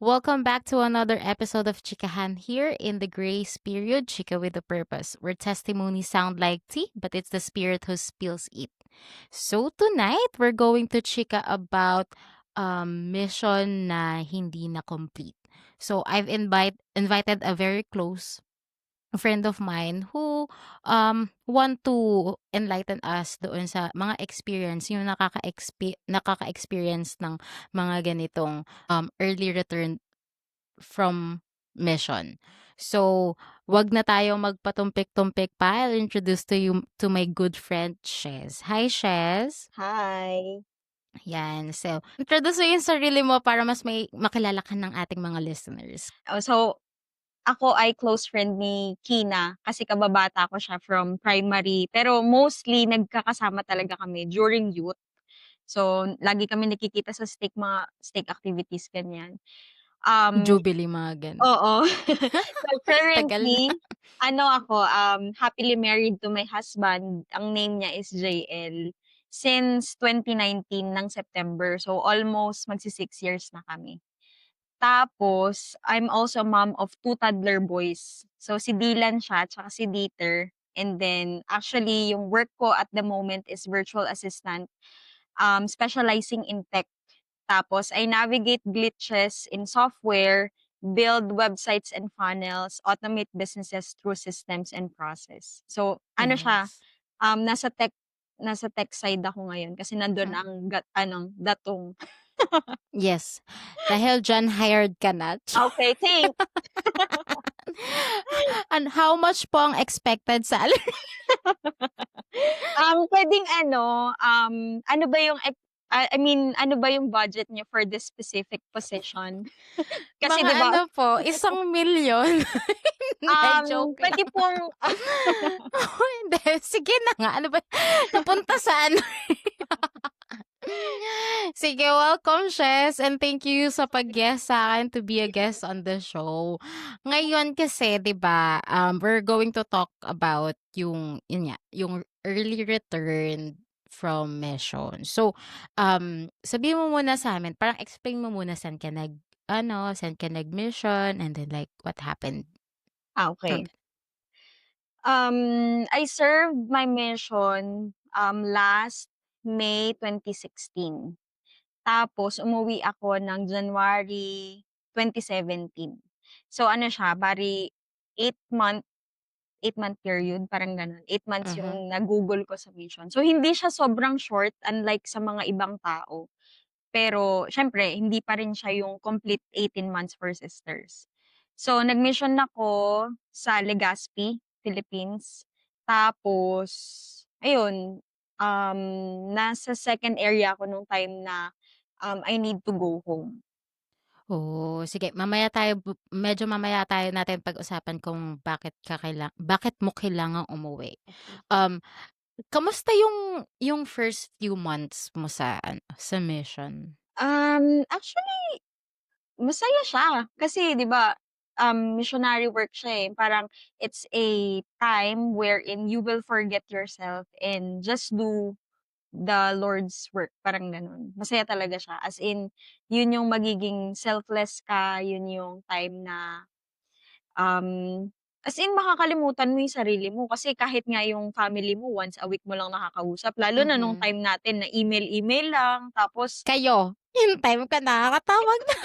Welcome back to another episode of Chikahan here in the grace period, Chika with a purpose, where testimonies sound like tea, but it's the spirit who spills it. So tonight, we're going to chika about mission na hindi na complete. So I've invited a very close friend of mine who want to enlighten us doon sa mga experience yung nakaka-experience ng mga ganitong early return from mission. So, wag na tayong magpatumpik-tumpik pa. I'll introduce to my good friend, Shez. Hi, Shez. Hi. Yan. So, introduce mo yung sarili mo para mas may makilala ka ng ating mga listeners. So ako ay close friend ni Kina kasi kababata ko siya from primary. Pero mostly nagkakasama talaga kami during youth. So, lagi kami nakikita sa mga stake activities, ganyan. Um, Jubilee, mga ganun. Oo. So, Tagal na. currently, ano ako, happily married to my husband. Ang name niya is JL. Since 2019 ng September. So, almost magsi 6 years na kami. Tapos, I'm also a mom of 2 toddler boys. So, si Dylan siya tsaka si Dieter. And then, actually, yung work ko at the moment is virtual assistant, specializing in tech. Tapos, I navigate glitches in software, build websites and funnels, automate businesses through systems and process. So, ano siya, Yes. nasa tech side ako ngayon kasi nandun Mm. ang datong. Yes. Dahil dyan hired ka na. Okay, thanks. And how much po ang expected salary? Puwedeng ano ba yung I mean, ano ba yung budget niyo for this specific position? Kasi Mga 'di ba, ano po, 1,000,000. Hindi, joke lang. puwede pong Hindi, sige na nga, ano ba napunta sa ano. Sige, welcome, Shes, and thank you sa pag-guest sa'kin to be a guest on the show. Ngayon kasi 'di ba, we're going to talk about yun nga, yung early return from mission. So, sabihin mo muna sa'min, parang explain mo muna saan ka nag-mission and then like what happened? okey. Hanggang I served my mission, last May 2016. Tapos umuwi ako ng January 2017. So ano siya, bale 8 month 8-month period, parang gano'n. 8 months mhm, yung nagugol ko sa mission. So, hindi siya sobrang short unlike sa mga ibang tao. Pero siyempre hindi pa rin siya yung complete 18 months for sisters. So, nag-mission ako sa Legazpi, Philippines. Tapos ayun, nasa second area ako nung time na, I need to go home. oh, sige mamaya tayo natin pag-usapan kung bakit mo kailangang umuwi. Okey. Um, kamusta yung first few months mo sa ano, sa mission? Actually masaya siya kasi 'di ba, missionary work siya, eh, parang it's a time wherein you will forget yourself and just do the Lord's work, parang gano'n. Masaya talaga siya as in yun yung magiging selfless ka, yun yung time na, um, as in makakalimutan mo yung sarili mo kasi kahit nga yung family mo once a week mo lang nakakausap lalo na nung Mhm. time natin na email-email lang tapos Kayo, yung time ka nakakatawag na.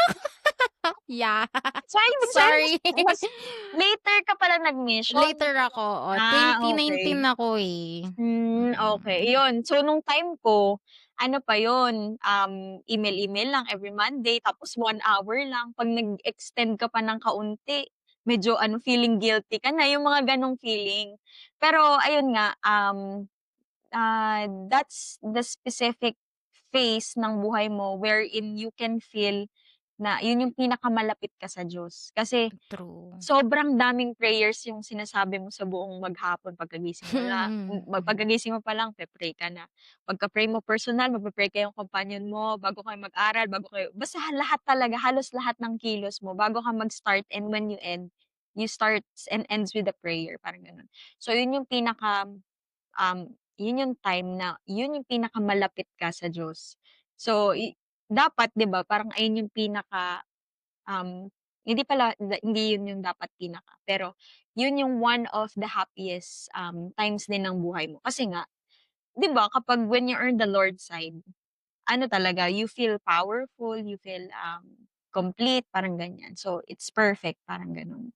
Yeah, so ibig sabihin sorry. mas later ka pala nag-mission? Later ako, Okey. 2019 ako, eh. Okey. Mm. Iyon, so nung time ko, ano pa yun, email-email lang every Monday tapos 1 hour lang. 'Pag nag-extend ka pa ng kaunti, medyo ano, feeling guilty ka na, yung mga gano'ng feeling. Pero ayun nga, that's the specific phase ng buhay mo wherein you can feel na yun yung pinakamalapit ka sa Diyos. Kasi True. sobrang daming prayers yung sinasabi mo sa buong maghapon pagkagising mo pa lang pe-pray ka na. Pagka-pray mo personal magpe-pray ka yung companion mo bago kayo mag-aral, bago kayo basta lahat talaga, halos lahat ng kilos mo bago ka mag-start and when you end, you starts and ends with a prayer, parang gano'n. So yun yung time na yun yung pinakamalapit ka sa Diyos. So dapat 'di ba parang ayun yung pinaka, hindi pala hindi yun yung dapat pinaka, pero yun yung one of the happiest, times din ng buhay mo. Kasi nga 'di ba kapag when you're on the Lord's side, ano talaga you feel powerful, you feel, complete parang ganyan. So, it's perfect parang gano'n.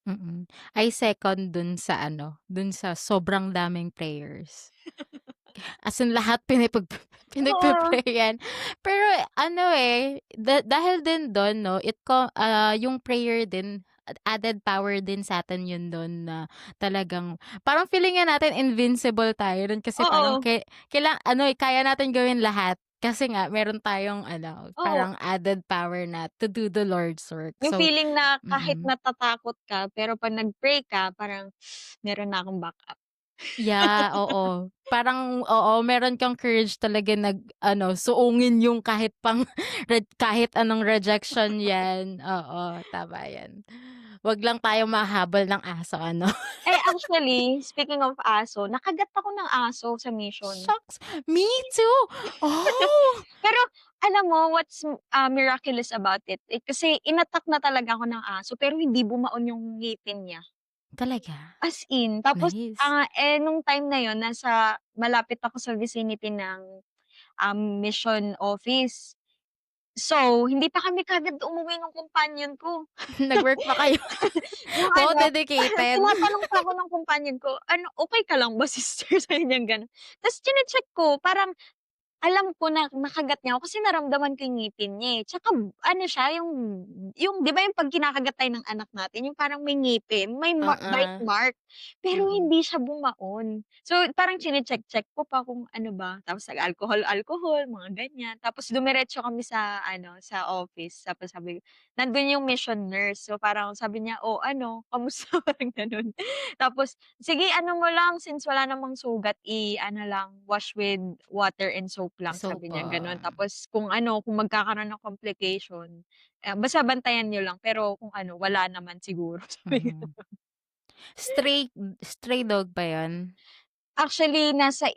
Mm. I second dun sa ano, dun sa sobrang daming prayers. As in lahat Oo, pinagpe-prayan. Pero ano, eh, dahil din dun 'no, yung prayer din added power din sa'tin yun dun na talagang parang feeling nga natin invincible tayo dun kasi parang oo, ano, eh, kaya natin gawin lahat kasi nga meron tayong ano, oo. parang added power na to do the Lord's work. Yung So feeling na kahit mm. natatakot ka, pero 'pag nag-pray ka parang meron na akong backup. Yeah, oo. Parang oo, meron kang courage talaga nag-ano, suungin yung kahit pang kahit anong rejection 'yan, oo, tama 'yan. 'Wag lang tayong mahahabol ng aso ano. Eh, actually, speaking of aso, nakagat ako ng aso sa mission. Shucks, me too. Oh, Pero alam mo what's, miraculous about it, eh, kasi inattack na talaga ako ng aso pero hindi bumaon yung ngipin niya, talaga? as in. Tapos, Nice. nung time na yun malapit ako sa vicinity ng, mission office. So, hindi pa kami kaagad umuwi nung companion ko. Nag-work pa kayo? Yung Wow, ano, dedicated. tinatanong pa ako ng companion ko, "Ano, okey ka lang ba sister?" Sabi niyang gano'n. Ta's chine-check ko parang alam ko na nakagat niya ako kasi naramdaman ko yung ngipin niya, eh. Tsaka ano siya yung 'di ba yung 'pag kinakagat tayo ng anak natin yung parang may ngipin, may bite Oo, mark, pero mm. hindi siya bumaon. So, parang chine-check-check ko pa kung ano ba, tapos nag-alcohol-alcohol, mga ganyan. Tapos dumiretso kami sa ano, sa office. Tapos sabi nandun yung mission nurse. So, parang sabi niya, "Oh, ano, kamusta?" Parang gano'n. Tapos sige ano mo lang since wala namang sugat i-ano lang, wash with water and soap lang So sabi niya gano'n. pa Tapos kung ano, kung magkakaroon ng complication, basta bantayan niyo lang pero kung ano wala naman siguro sabi niya. mhm. Stray stray dog ba 'yun? Actually nasa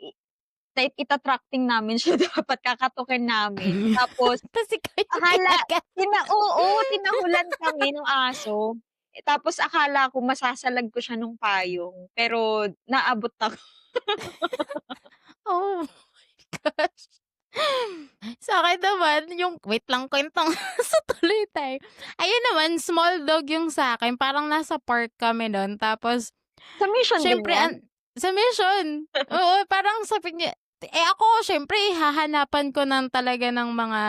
ita-tracking namin siya dapat kakatukin namin tapos Tas ikaw yung akala kinagat. oo, tinahulan kami nung aso. Tapos akala ko masasalag ko siya nung payong pero naabot ako. Oh my gosh. Sa'kin naman yung wait lang kuwentong sa tuloy tayo. Ayun naman small dog yung sa'kin parang nasa park kami nun tapos Sa mission din siyempre 'yan? sa mission, oo parang sabi niya ako siyempre hahanapan ko ng talaga ng mga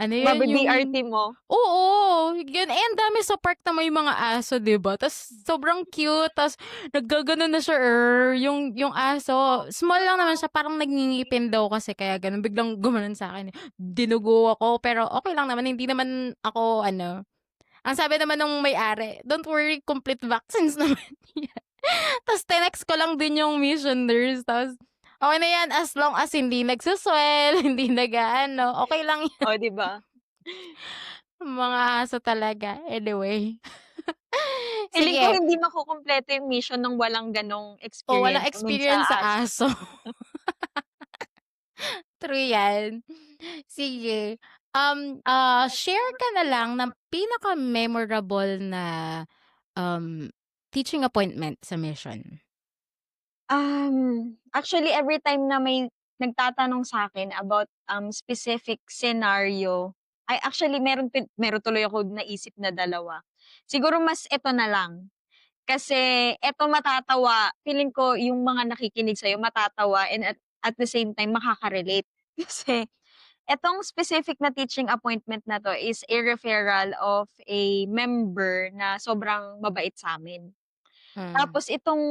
ano yun yung Mabi-BRT mo? oo, yun, eh, ang dami sa park na may mga aso 'di ba, ta's sobrang cute ta's naggaganon na siya, yung aso. Small lang naman siya parang nangingipin daw kasi kaya gano'n biglang gumanon sa'kin, eh. Dinugo ako pero okey lang naman hindi naman ako ano, ang sabi naman nung may-ari, "Don't worry complete vaccines naman yan." Ta's tinext ko lang din yung mission nurse ta's, "Okey na yan as long as hindi nagsuswell, hindi nag-aano, okey lang yan." Oh, 'di ba? Mga aso talaga, anyway. Feeling ko Sige, hindi makukumpleto yung mission ng walang gano'ng o walang experience tungkol sa experience sa aso. aso, true yan. Sige, share ka na lang ng pinaka-memorable na, um, teaching appointment sa mission. Actually every time na may nagtatanong sa'kin about, specific scenario, ay actually meron tuloy ako naisip na dalawa. Siguro mas eto na lang, kasi eto matatawa, feeling ko yung mga nakikinig sa'yo matatawa and at the same time makaka-relate. Kasi etong specific na teaching appointment na 'to is a referral of a member na sobrang mabait sa'min. Hmm, Tapos itong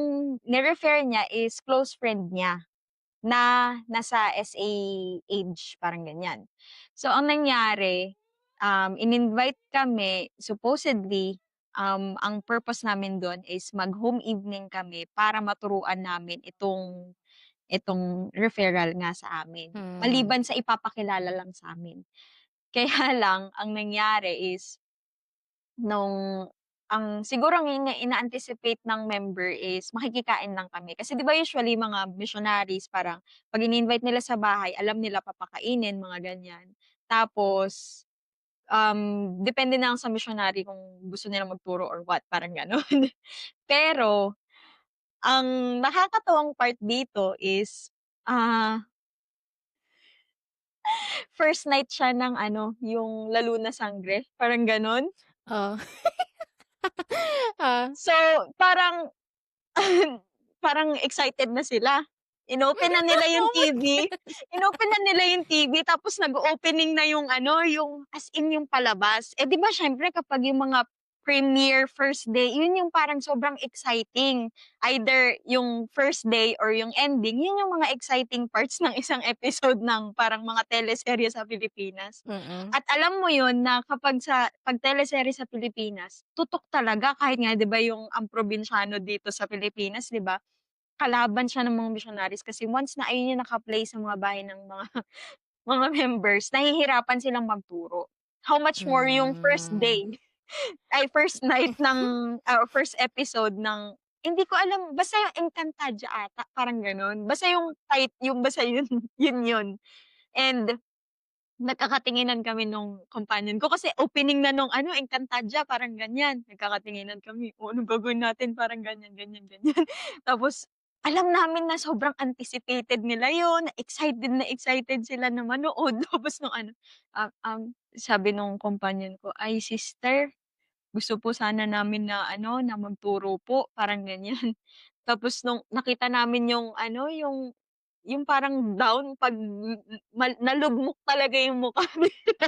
ni-refer niya is close friend niya na nasa SA age, parang ganyan. So ang nangyari, in-invite kami supposedly, ang purpose namin dun is mag-home evening kami para maturuan namin itong referral nga sa amin, hmm, maliban sa ipapakilala lang sa'min. Kaya lang ang nangyari is siguro ang ina-anticipate ng member is makikikain lang kami. Kasi 'di ba usually mga missionaries parang 'pag ini-invite nila sa bahay alam nila papakainin, mga ganyan. Tapos, Depende na lang sa missionary kung gusto nilang magturo or what, parang gano'n. Pero ang nakakatuwang part dito is, ah, first night siya ng ano, yung Lalo na Sangre, parang gano'n. Oh. Ah. So, parang parang excited na sila. Inopen na nila yung Oh my TV, inopen na nila yung TV tapos nag-o-opening na yung ano, yung as in yung palabas. Eh, 'di ba siyempre kapag yung mga premiere first day, yun yung parang sobrang exciting. Either yung first day or yung ending, yun yung mga exciting parts ng isang episode ng parang mga teleserye sa Pilipinas. mm. At alam mo yun na kapag 'pag teleserye sa Pilipinas, tutok talaga kahit nga 'di ba yung ang probinsyano dito sa Pilipinas 'di ba, kalaban siya ng mga missionaries kasi once na ayun yung naka-play sa mga bahay ng mga mga members, nahihirapan silang magturo. How much more yung first Hmm. day, ay first night ng, first episode ng hindi ko alam basta yung Encantadia ata, parang gano'n. Basta yung yung basta yun, yun. And nagkakatinginan kami nung companion ko kasi opening na nung ano, Encantadia parang ganyan. Nagkakatinginan kami, "Oh, anong gagawin natin?" Parang ganyan, ganyan, ganyan. Tapos alam namin na sobrang anticipated nila yun, na excited sila na manood. Tapos nung ano, sabi nung companion ko, "Ay sister, gusto po sana namin na ano, na magturo po." Parang ganyan. Tapos nung nakita namin yung ano, yung parang down 'pag nalugmok talaga yung mukha nila.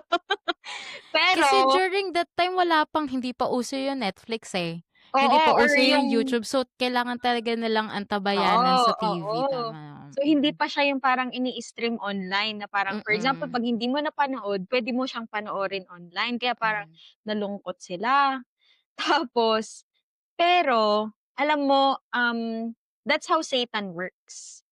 Kasi Pero during that time wala pang hindi pa uso yung Netflix, eh. Hindi oo, pa or uso yung yung YouTube, so kailangan talaga nilang antabayanan oo, sa oo. TV, tama. So, hindi pa siya yung parang ini-stream online na parang for example Mm. 'pag hindi mo napanood, puwede mo siyang panoorin online kaya parang Hmm. nalungkot sila. Tapos pero alam mo, that's how Satan works.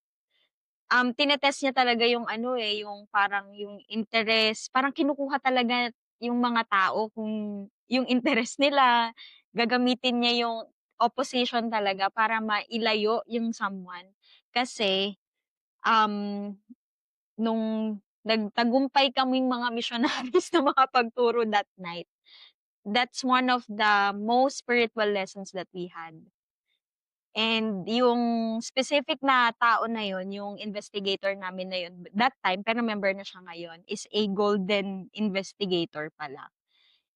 Tinetest niya talaga yung ano, eh, yung parang yung interest, parang kinukuha talaga yung mga tao kung yung interest nila, gagamitin niya yung opposition talaga para mailayo yung someone. Kasi, um, nung nagtagumpay kaming mga missionaries na makapagturo that night, that's one of the most spiritual lessons that we had. And yung specific na tao na yun, yung investigator namin na yun, that time, pero member na siya ngayon, is a golden investigator pala.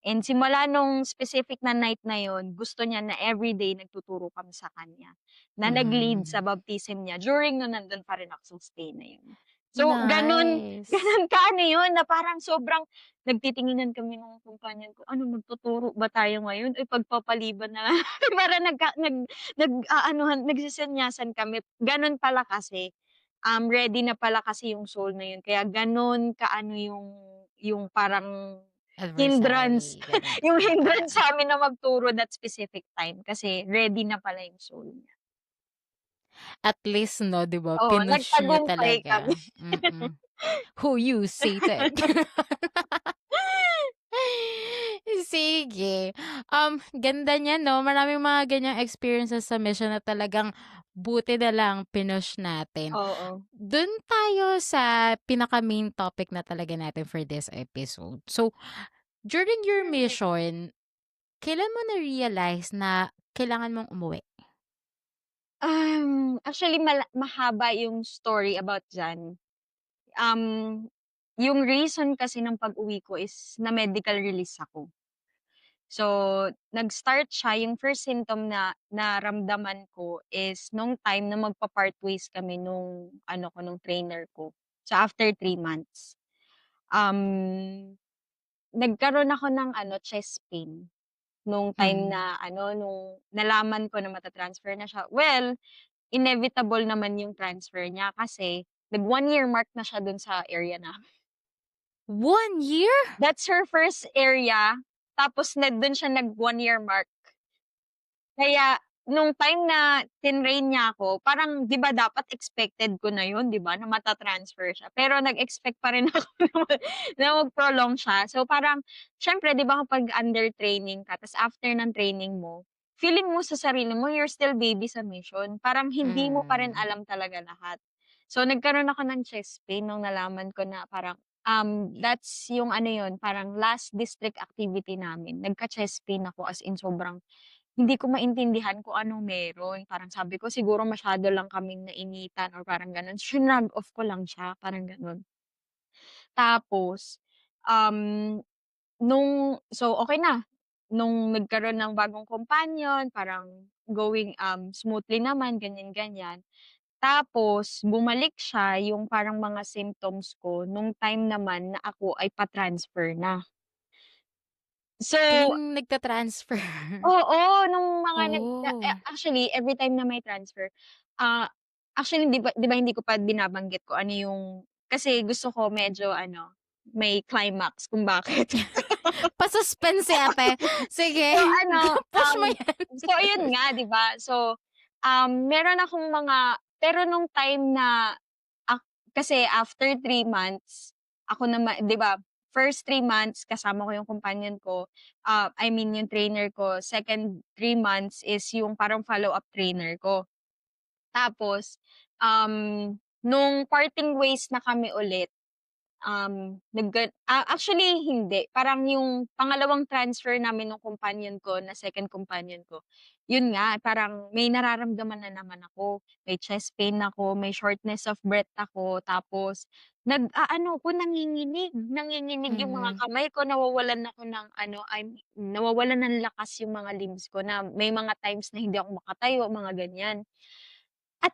And simula nung specific na night na yun, gusto niya na everyday nagtuturo kami sa kanya, na nag-lead sa Hmm. baptism niya during nung nandun pa rin ako sa stay na yun. So ganun Nice. ganun ka-ano yun na parang sobrang nagtitinginan kami ng companion ko, "Ano magtuturo ba tayo ngayon, uy pagpapaliban na lang." Parang nag-aanuhan nagsesenyasan kami, ganun pala kasi, ready na pala kasi yung soul na yun kaya ganun ka-ano yung parang hindrance, Adversary, gano'n. yung hindrance Oo. sa'min na magturo that specific time kasi ready na pala yung soul niya. At least 'no, 'di ba, Oo, pinush niyo nagtagumpay kami. talaga. Mm. Who you, Satan? Sige. Ganda niyan 'no, maraming mga ganyang experiences sa mission na talagang buti na lang pinush natin. Oo. Dun tayo sa pinaka-main topic na talaga natin for this episode. So, during your mission, kailan mo na-realize na kailangan mong umuwi? Actually mahaba yung story about diyan. Um, yung reason kasi ng pag-uwi ko is na-medical release ako. So, nag-start siya yung first symptom na naramdaman ko is nung time na magpa-part ways kami nung ano ko, nung trainer ko. So, after 3 months. Um, Nagkaroon ako ng ano, chest pain nung time Hmm. na ano, nung nalaman ko na mata-transfer na siya. Well, inevitable naman yung transfer niya kasi nag 1 year mark na siya dun sa area namin. 1 year? That's her first area, tapos dun siya nag 1 year mark. Kaya nung time na tinrain niya ako, parang 'di ba dapat expected ko na yun 'di ba, na mata-transfer siya. Pero nag-expect pa rin ako na mag-prolong siya. So parang siyempre 'di ba kapag under training ka ta's after ng training mo, feeling mo sa sarili mo you're still baby sa mission. Parang hindi mo pa rin Hmm. alam talaga lahat. So nagkaroon ako ng chest pain nung nalaman ko na parang That's yung ano yun, parang last district activity namin. Nagka-chest pain ako as in sobrang hindi ko maintindihan kung anong meron. Parang sabi ko siguro masyado lang kaming nainitan or parang gano'n. Shinrug off ko lang siya, parang gano'n. Tapos, um, okey na. Nung nagkaroon ng bagong companion, parang going, smoothly naman, ganyan-ganyan. Tapos bumalik siya yung parang mga symptoms ko nung time naman na ako ay pa-transfer na. So Nagta-transfer. oo, nung mga Oh. actually everytime na may transfer, ah, actually 'di ba hindi ko pa binabanggit kung ano yung kasi gusto ko medyo ano, may climax kung bakit. Pa-suspense si ate. So Sige, ano, push mo yan. so ayun nga 'di ba? So, meron akong mga pero nung time na kasi after 3 months ako nama 'di ba, first 3 months kasama ko yung companion ko, I mean yung trainer ko, second 3 months is yung parang follow-up trainer ko. Tapos, nung parting ways na kami ulit. Actually hindi, parang yung pangalawang transfer namin nung companion ko na second companion ko, yun nga parang may nararamdaman na naman ako, may chest pain ako, may shortness of breath ako, tapos nag-aano ako nanginginig yung mga Mhm. kamay ko, nawawalan ako ng ano, nawawalan ng lakas yung mga limbs ko na may mga times na hindi ako makatayo, mga ganyan. At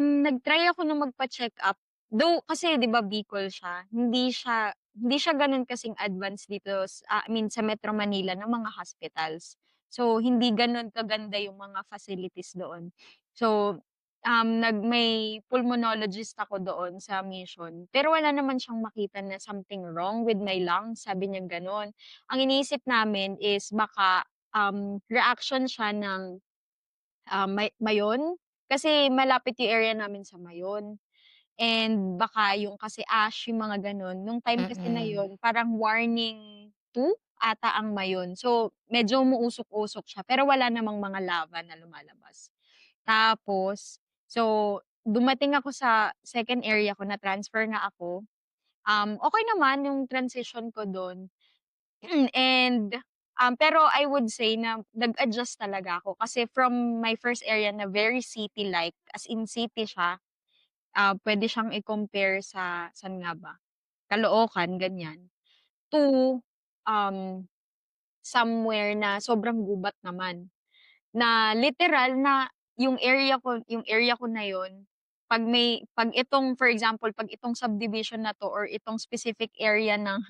nag-try ako na magpa-check-up, though kasi 'di ba Bicol siya, hindi siya gano'n kasing advance dito I mean sa Metro Manila ng mga hospitals. So, hindi gano'n kaganda yung mga facilities doon. So, may pulmonologist ako doon sa mission, pero wala naman siyang makita na something wrong with my lungs, sabi niya gano'n. Ang iniisip namin is baka, reaction siya ng Mayon? Kasi malapit yung area namin sa Mayon and baka yung kasi ash yung mga gano'n. Nung time kasi na Mm. yun parang warning 2 ata ang Mayon. So, medyo umuusok-usok siya pero wala namang mga lava na lumalabas. Tapos, so dumating ako sa second area ko na-transfer nga ako. Okey naman yung transition ko dun. And, pero I would say na nag-adjust talaga ako kasi from my first area na very city-like, as in city siya, puwede siyang i-compare sa saan nga ba, Caloocan ganyan, to, um, somewhere na sobrang gubat naman. Na literal na yung area ko na yun, 'pag itong for example, 'pag itong subdivision na 'to or itong specific area ng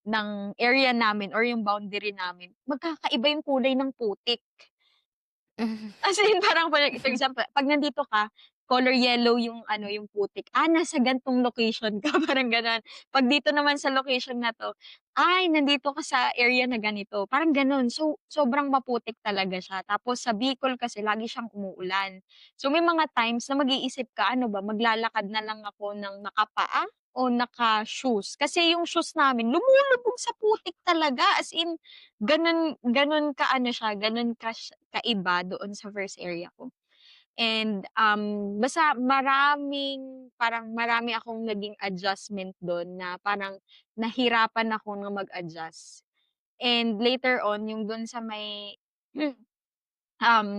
ng area namin or yung boundary namin, magkakaiba yung kulay ng putik. As in parang for example, 'pag nandito ka, color yellow yung ano, yung putik, nasa gan'tong location ka, parang gano'n. 'Pag dito naman sa location na 'to, nandito ka sa area na ganito, parang gano'n. So, sobrang maputik talaga siya. Tapos sa Bicol kasi lagi siyang umuulan. So, may mga times na mag-iisip ka, ano ba, maglalakad na lang ako ng nakapaa o naka-shoes? Kasi yung shoes namin lumulubog sa putik talaga, as in gano'n gano'n ka-ano siya, gano'n kaiba doon sa first area ko. And, basta marami akong naging adjustment dun na parang nahirapan ako na mag-adjust. And later on yung dun sa may, um,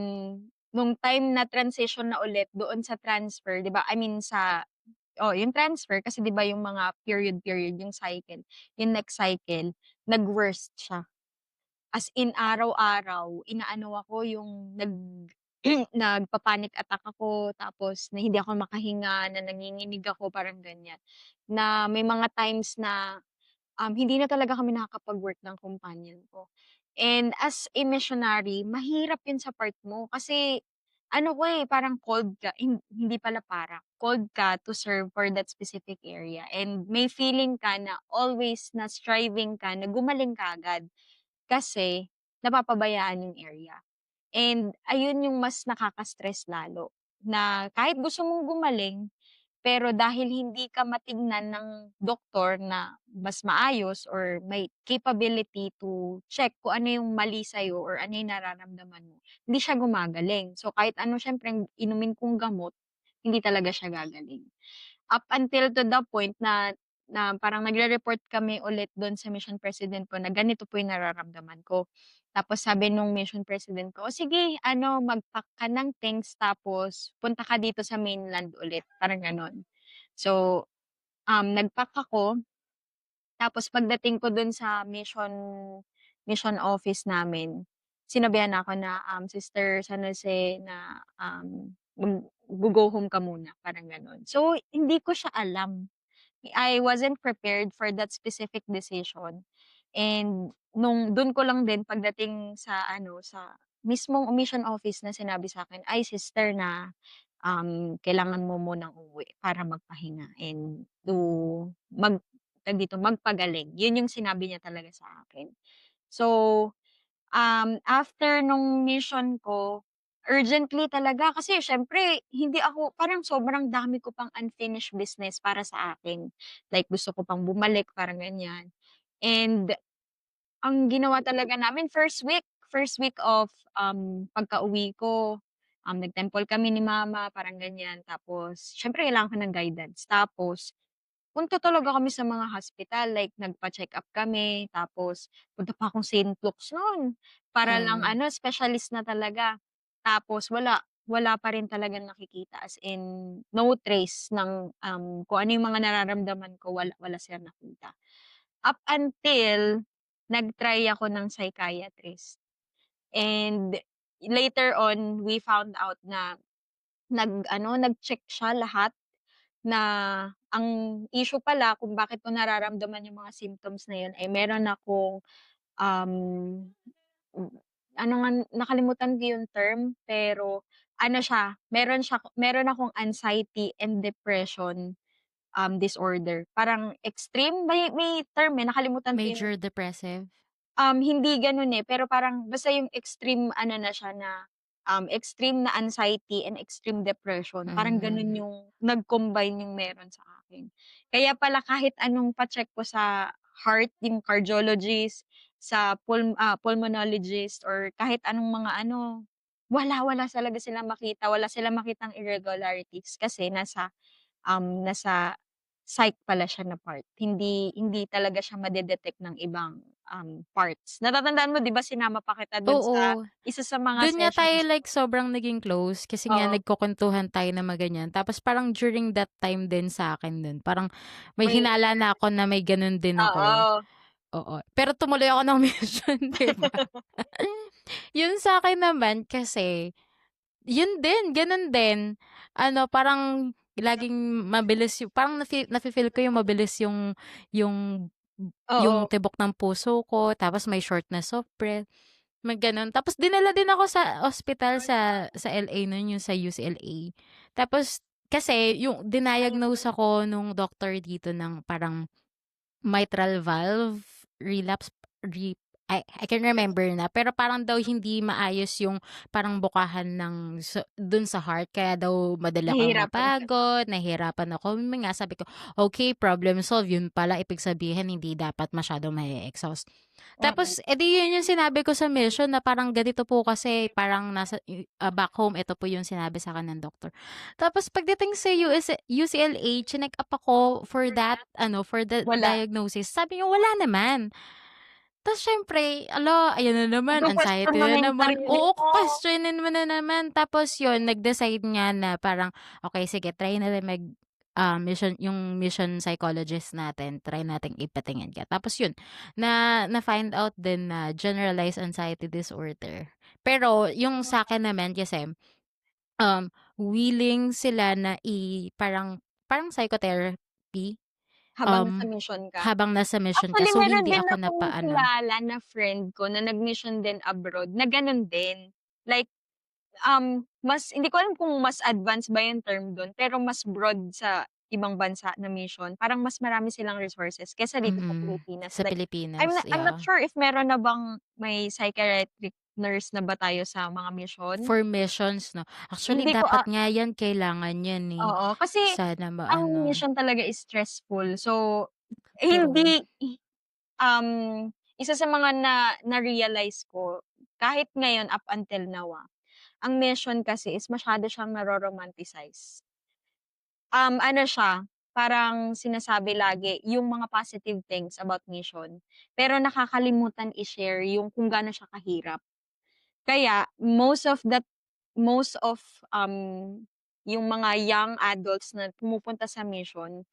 nung time na transition na ulit doon sa transfer 'di ba, I mean yung transfer kasi 'di ba yung mga period yung cycle, yung next cycle, nag-worst siya. As in araw-araw inaano ako yung nagpa-panic attack ako tapos na hindi ako makahinga, na nanginginig ako parang ganyan. Na may mga times na, hindi na talaga kami nakakapag-work ng companion ko. And as a missionary mahirap yun sa part mo kasi ano ko, parang called ka hindi pala called ka to serve for that specific area and may feeling ka na always na striving ka na gumaling kaagad. Kasi napapabayaan yung area. And ayun yung mas nakaka-stress lalo, na kahit gusto mong gumaling, pero dahil hindi ka matignan ng doktor na mas maayos or may capability to check kung ano yung mali sa'yo or ano yung nararamdaman mo, hindi siya gumagaling. So kahit ano siyempre inumin kong gamot, hindi talaga siya gagaling. Up until to the point na na parang nagre-report kami ulit dun sa mission president ko na ganito po yung nararamdaman ko. Tapos sabi nung mission president ko, "O sige ano mag-pack ka ng things tapos punta ka dito sa mainland ulit." Parang gano'n. So, nag-pack ako tapos pagdating ko dun sa mission office namin, sinabihan ako na, "Sister San Jose na, maggo-go home ka muna." Parang gano'n. So, hindi ko siya alam. I wasn't prepared for that specific decision and nung dun ko lang din pagdating sa ano, sa mismong mission office na sinabi sa'kin, "Ay sister na, kailangan mo munang umuwi para magpahinga and to tawag dito, magpagaling." Yun yung sinabi niya talaga sa akin. So, after nung mission ko, urgently talaga kasi siyempre hindi ako parang sobrang dami ko pang unfinished business para sa akin. Like gusto ko pang bumalik, parang ganyan. And ang ginawa talaga namin first week of, pagkauwi ko, nag-temple kami ni mama, parang ganyan. Tapos siyempre kailangan ko ng guidance. Tapos punta talaga kami sa mga hospital, like nagpa-check-up kami, tapos punta pa akong St. Luke's no'n, para lang Oo. ano, specialist na talaga. Tapos wala pa rin talagang nakikita, as in no trace ng, kung ano yung mga nararamdaman ko, wala silang nakita. Up until nag-try ako ng psychiatrist and later on, we found out na nag-ano, nag-check siya lahat na ang issue pala kung bakit ko nararamdaman yung mga symptoms na yun ay meron akong, um, hmm, ano nga nakalimutan ko yung term, pero ano siya, meron akong anxiety and depression, disorder. Parang extreme, may term, eh, nakalimutan ko yung Major depressive? Hindi gano'n, eh, pero parang basta yung extreme ano na siya na, extreme na anxiety and extreme depression, parang gano'n Hmm. yung nag-combine yung meron sa akin. Kaya pala kahit anong pa-check ko sa heart, yung cardiologist, sa pulmonologist or kahit anong mga ano, wala talaga silang makita, wala silang makitang irregularities kasi nasa psych pala siya na part. Hindi hindi talaga siya made-detect ng ibang, parts. Natatandaan mo 'di ba sinama pa kita dun sa Oo. isa sa mga Dun nga tayo sessions like ko? sobrang naging close kasi nga Oo, nagkukuwentuhan tayo na mga tapos parang during that time din sa'kin din parang may may hinala na ako na may ganun din ako, oo. oo. Pero tumuloy ako ng mission, 'di ba? Yun sa'kin naman kasi, yun din, ganun din. Ano, parang laging mabilis yung parang nafi-feel ko yung mabilis yung yung Oo, tibok ng puso ko tapos may shortness of breath. Gano'n. Tapos dinala din ako sa ospital sa LA nun, yung sa UCLA. Tapos kasi yung diniagnose ako nung doctor dito ng parang mitral valve relapse re I can't remember na, pero parang daw hindi maayos yung parang bukahan ng dun sa heart kaya daw madali akong nahihirapan ka. mapagod, nahihirapan ako. Yun nga sabi ko, "Okey, problem solved." Yun pala ibig sabihin hindi dapat masyadong ma-e-exhaust. Mm, Tapos yun yung sinabi ko sa mission na parang ganito po kasi parang back home ito po yung sinabi sa'kin ng doktor. Tapos pagdating sa UCLA chineck up ako for that ano, for the wala. diagnosis. Sabi niya, "Wala naman." Ta's siyempre, ayan na naman, Iko-question anxiety mo na na yung naman. sarili Oo, mo. questionin mo na naman. Tapos yun, nag-decide nga na parang, okey sige try natin mission psychologist natin, try nating ipatingin ka. Tapos yun, na-find out din na generalized anxiety disorder. Pero yung sa'kin naman kasi, willing sila na parang parang psychotherapy, Habang nasa um, mission ka? habang nasa mission ka. Actually, So, meron hindi din ako akong napaano. kilala na friend ko na nag-mission din abroad na gano'n din. Like, mas hindi ko alam kung mas advanced ba yung term dun, pero mas broad sa ibang bansa na mission. Parang mas marami silang resources kaysa dito sa Pilipinas. Sa Like, Pilipinas, I'm not yeah. sure if meron na bang may psychiatric nurse na ba tayo sa mga mission? For missions 'no. Actually Hindi ko, dapat nga 'yan, kailangan 'yan, eh. oo, kasi Sana ang maano, mission talaga is stressful. So, true. hindi isa sa mga na-realize ko kahit ngayon up until now, ang mission kasi is masyado siyang naro-romanticize. Ano siya, parang sinasabi lagi yung mga positive things about mission, pero nakakalimutan i-share yung kung gaano siya kahirap. Kaya most of, yung mga young adults na pumupunta sa mission,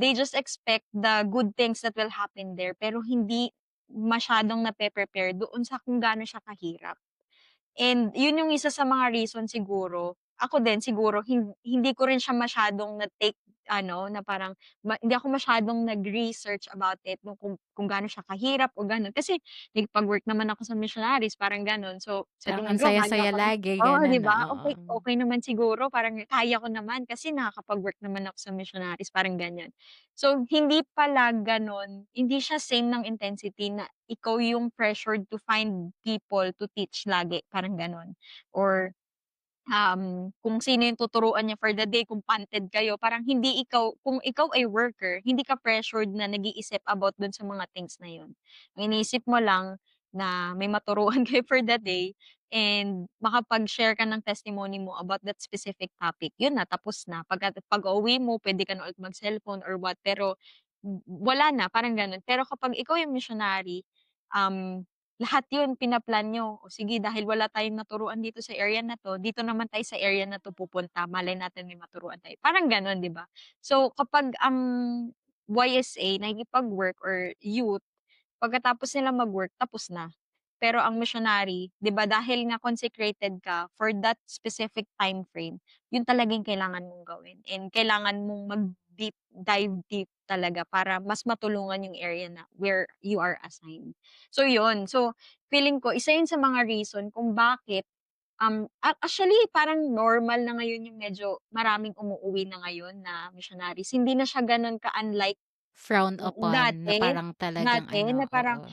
they just expect the good things that will happen there pero hindi masyadong nape-prepare doon sa kung gaano siya kahirap. And yun yung isa sa mga reason siguro, ako din siguro hindi ko rin siya masyadong na-take ano, na parang hindi ako masyadong nag-research about it kung gaano siya kahirap o gano'n. Kasi nakipag-work naman ako sa missionaries parang gano'n. So, sa Parang ang tingin ko kaya saya-saya ko lagi, oo, 'di gano'n, ba? oo. Okey naman siguro parang kaya ko naman kasi nakakapag-work naman ako sa missionaries, parang ganyan. So, hindi pala gano'n, hindi siya same ng intensity na ikaw yung pressured to find people to teach lagi, parang gano'n. Or, kung sino yung tuturuan niya for the day, kung punted kayo, parang hindi ikaw kung ikaw ay worker, hindi ka pressured na nag-iisip about dun sa mga things na yun. Ang iniisip mo lang na may maturuan kayo for the day and makapag-share ka ng testimony mo about that specific topic, yun na, tapos na. Pag-uwi mo puwede ka na ulit mag-cellphone or what, pero wala na, parang gano'n. Pero kapag ikaw yung missionary, um lahat 'yun pinaplan niyo, o sige dahil wala tayong naturuan dito sa area na 'to, dito naman tayo sa area na 'to pupunta, malay natin may maturuan tayo, parang gano'n, 'di ba? So, kapag ang YSA nakikipag-work or youth, pagkatapos nilang mag-work tapos na. Pero ang missionary, 'di ba dahil nga consecrated ka for that specific time frame, 'yun talaga yung kailangan mong gawin and kailangan mong dive deep talaga para mas matulungan yung area na where you are assigned. So 'yun, so feeling ko isa 'yun sa mga reason kung bakit, actually parang normal na ngayon yung medyo maraming umuuwi na ngayon na missionaries, hindi na siya gano'n ka-unlike Frowned upon na dati, parang talagang dati ano, na parang, oo.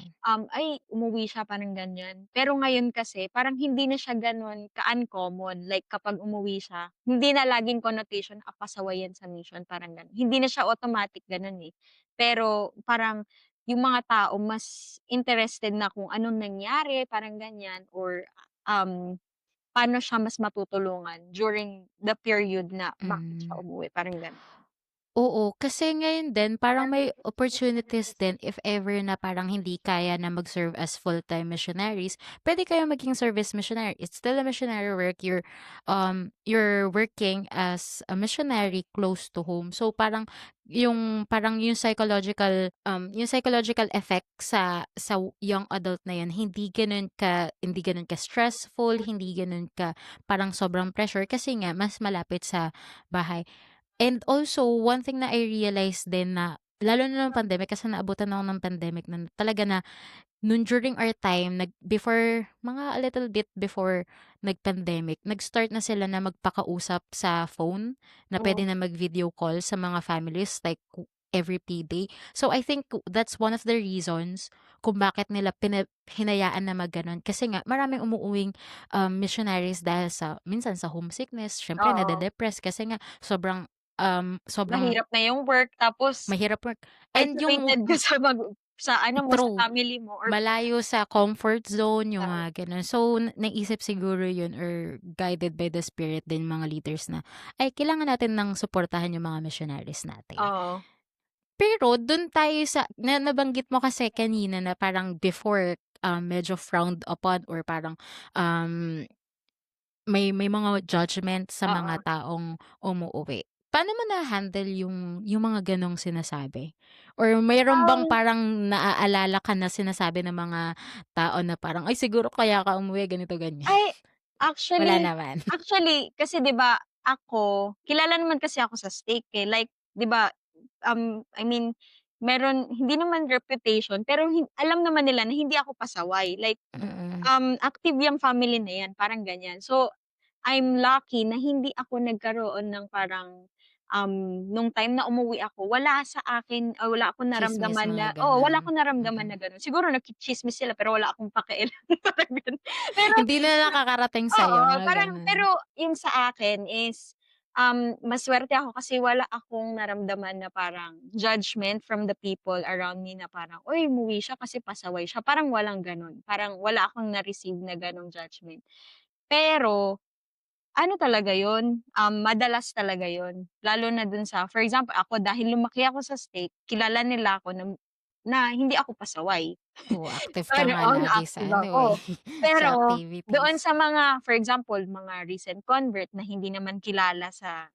"Ay umuwi siya," parang ganyan. Pero ngayon kasi parang hindi na siya gano'n ka-uncommon, like kapag umuwi siya, hindi na laging connotation, pasaway yan sa mission, parang gano'n. Hindi na siya automatic gano'n, eh. Pero parang yung mga tao mas interested na kung anong nangyari, parang ganyan or, paano siya mas matutulungan during the period na bakit siya Hmm. umuwi, parang gano'n. Oo, kasi ngayon din parang may opportunities din if ever na parang hindi kaya na mag-serve as full-time missionaries, puwede kayong maging service missionary. It's still a missionary work. You're working as a missionary close to home. So parang yung psychological effect sa young adult na yun hindi gano'n ka-stressful, hindi gano'n ka parang sobrang pressure kasi nga mas malapit sa bahay. And also, one thing na I realized din na lalo na nung pandemic kasi naabutan ako ng pandemic na talaga na during our time before mga a little bit before nag-pandemic, nag-start na sila na magpakausap sa phone na Mm. puwede na mag-video call sa mga families like every payday. So, I think that's one of the reasons kung bakit nila hinayaan na mag-gano'n kasi nga maraming umuuwing, missionaries dahil minsan sa homesickness, siyempre Oo. nade-depress kasi nga sobrang Mahirap na yung work tapos mahirap work and yung isolated ka sa ano mo, sa true. family mo or Malayo sa comfort zone, yung tama. mga gano'n. So, naisip siguro yun or guided by the spirit din mga leaders na, ay kailangan natin ng suportahan yung mga missionaries natin. Oo. Pero dun tayo sa nabanggit mo kasi kanina na parang before, medyo frowned upon or parang, um, may mga judgment sa mga Oo. taong umuuwi. Paano mo na-handle yung mga gano'ng sinasabi? Or mayro'n bang Um, parang naaalala ka na sinasabi ng mga tao na parang, "Ay siguro kaya ka umuwi ganito, ganyan." ay Wala actually naman? kasi 'di ba ako, kilala naman kasi ako sa stake, eh, like 'di ba, I mean meron hindi naman reputation pero alam naman nila na hindi ako pasaway like, Mm, active yang family na yan, parang ganyan. So I'm lucky na hindi ako nagkaroon ng parang, nung time na umuwi ako wala sa akin wala akong tsismis naramdaman mga na oo, wala gano'n, akong naramdaman mm. na gano'n. Siguro nagtsitsismis sila pero wala akong pakialam parang gano'n. Pero Hindi na nakakarating oo, sa'yo mga parang gano'n? pero yung sa akin is, masuwerte ako kasi wala akong naramdaman na parang judgment from the people around me na parang, "Uy, umuwi siya kasi pasaway siya." Parang walang gano'n. Parang wala akong na-receive na gano'ng judgment. Pero Ano talaga yun, madalas talaga yun. Lalo na dun sa for example ako dahil lumaki ako sa state, kilala nila ako na hindi ako pasaway. Oo, active ka nga Oo, lagi sa active ano, eh, ako. sa Pero doon activities. sa mga for example, mga recent convert na hindi naman kilala sa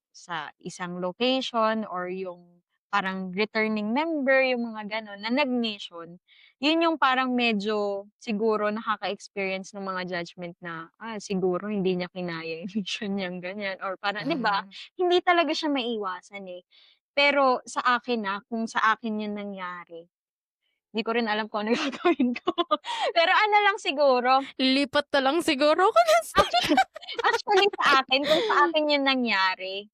isang location or yung parang returning member, yung mga gano'n na nag-mission, yun yung parang medyo siguro nakaka-experience ng mga judgment na, siguro hindi niya kinaya yung mission niyang ganyan or parang 'di ba, Ah, hindi talaga siya maiiwasan, eh. Pero sa akin, kung sa akin yun nangyari, di ko rin alam kung ano gagawin ko. Pero ano lang siguro, lipat na lang siguro ako ng state. actu actually sa akin, kung sa akin yun nangyari,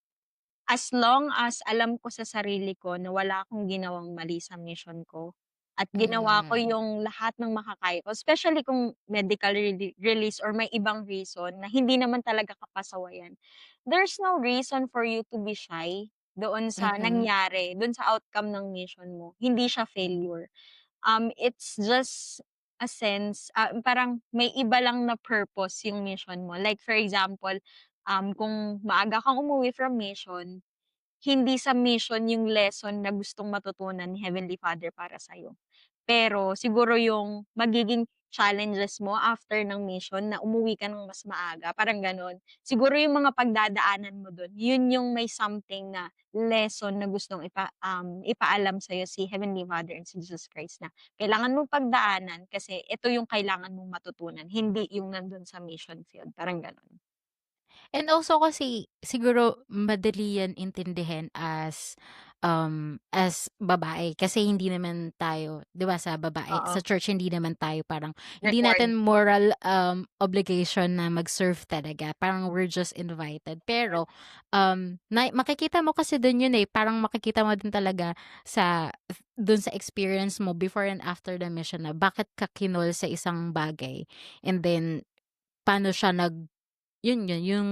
as long as alam ko sa sarili ko na wala akong ginawang mali sa mission ko at ginawa ko Mm, yung lahat ng makakaya ko, especially kung medical release or may ibang reason na hindi naman talaga kapasawayan, there's no reason for you to be shy doon sa mm. nangyari, dun sa outcome ng mission mo. Hindi siya failure. It's just a sense, parang may iba lang na purpose yung mission mo. Like for example, kung maaga kang umuwi from mission, hindi sa mission yung lesson na gustong matutunan ni Heavenly Father para sa'yo. Pero siguro yung magiging challenges mo after ng mission na umuwi ka ng mas maaga, parang gano'n. Siguro yung mga pagdadaanan mo dun, yun yung may something na lesson na gustong ipaalam sa'yo si Heavenly Father and si Jesus Christ na kailangan mong pagdaanan kasi ito yung kailangan mong matutunan, hindi yung nandun sa mission field, parang gano'n. And also kasi siguro madali yan intindihin as babae kasi hindi naman tayo 'di ba sa babae Oo, sa church hindi naman tayo parang hindi required. natin moral, obligation na mag-serve talaga, parang we're just invited. Pero, na makikita mo kasi dun yun, eh, parang makikita mo din talaga dun sa experience mo before and after the mission na bakit ka kinol sa isang bagay and then paano siya yun, yung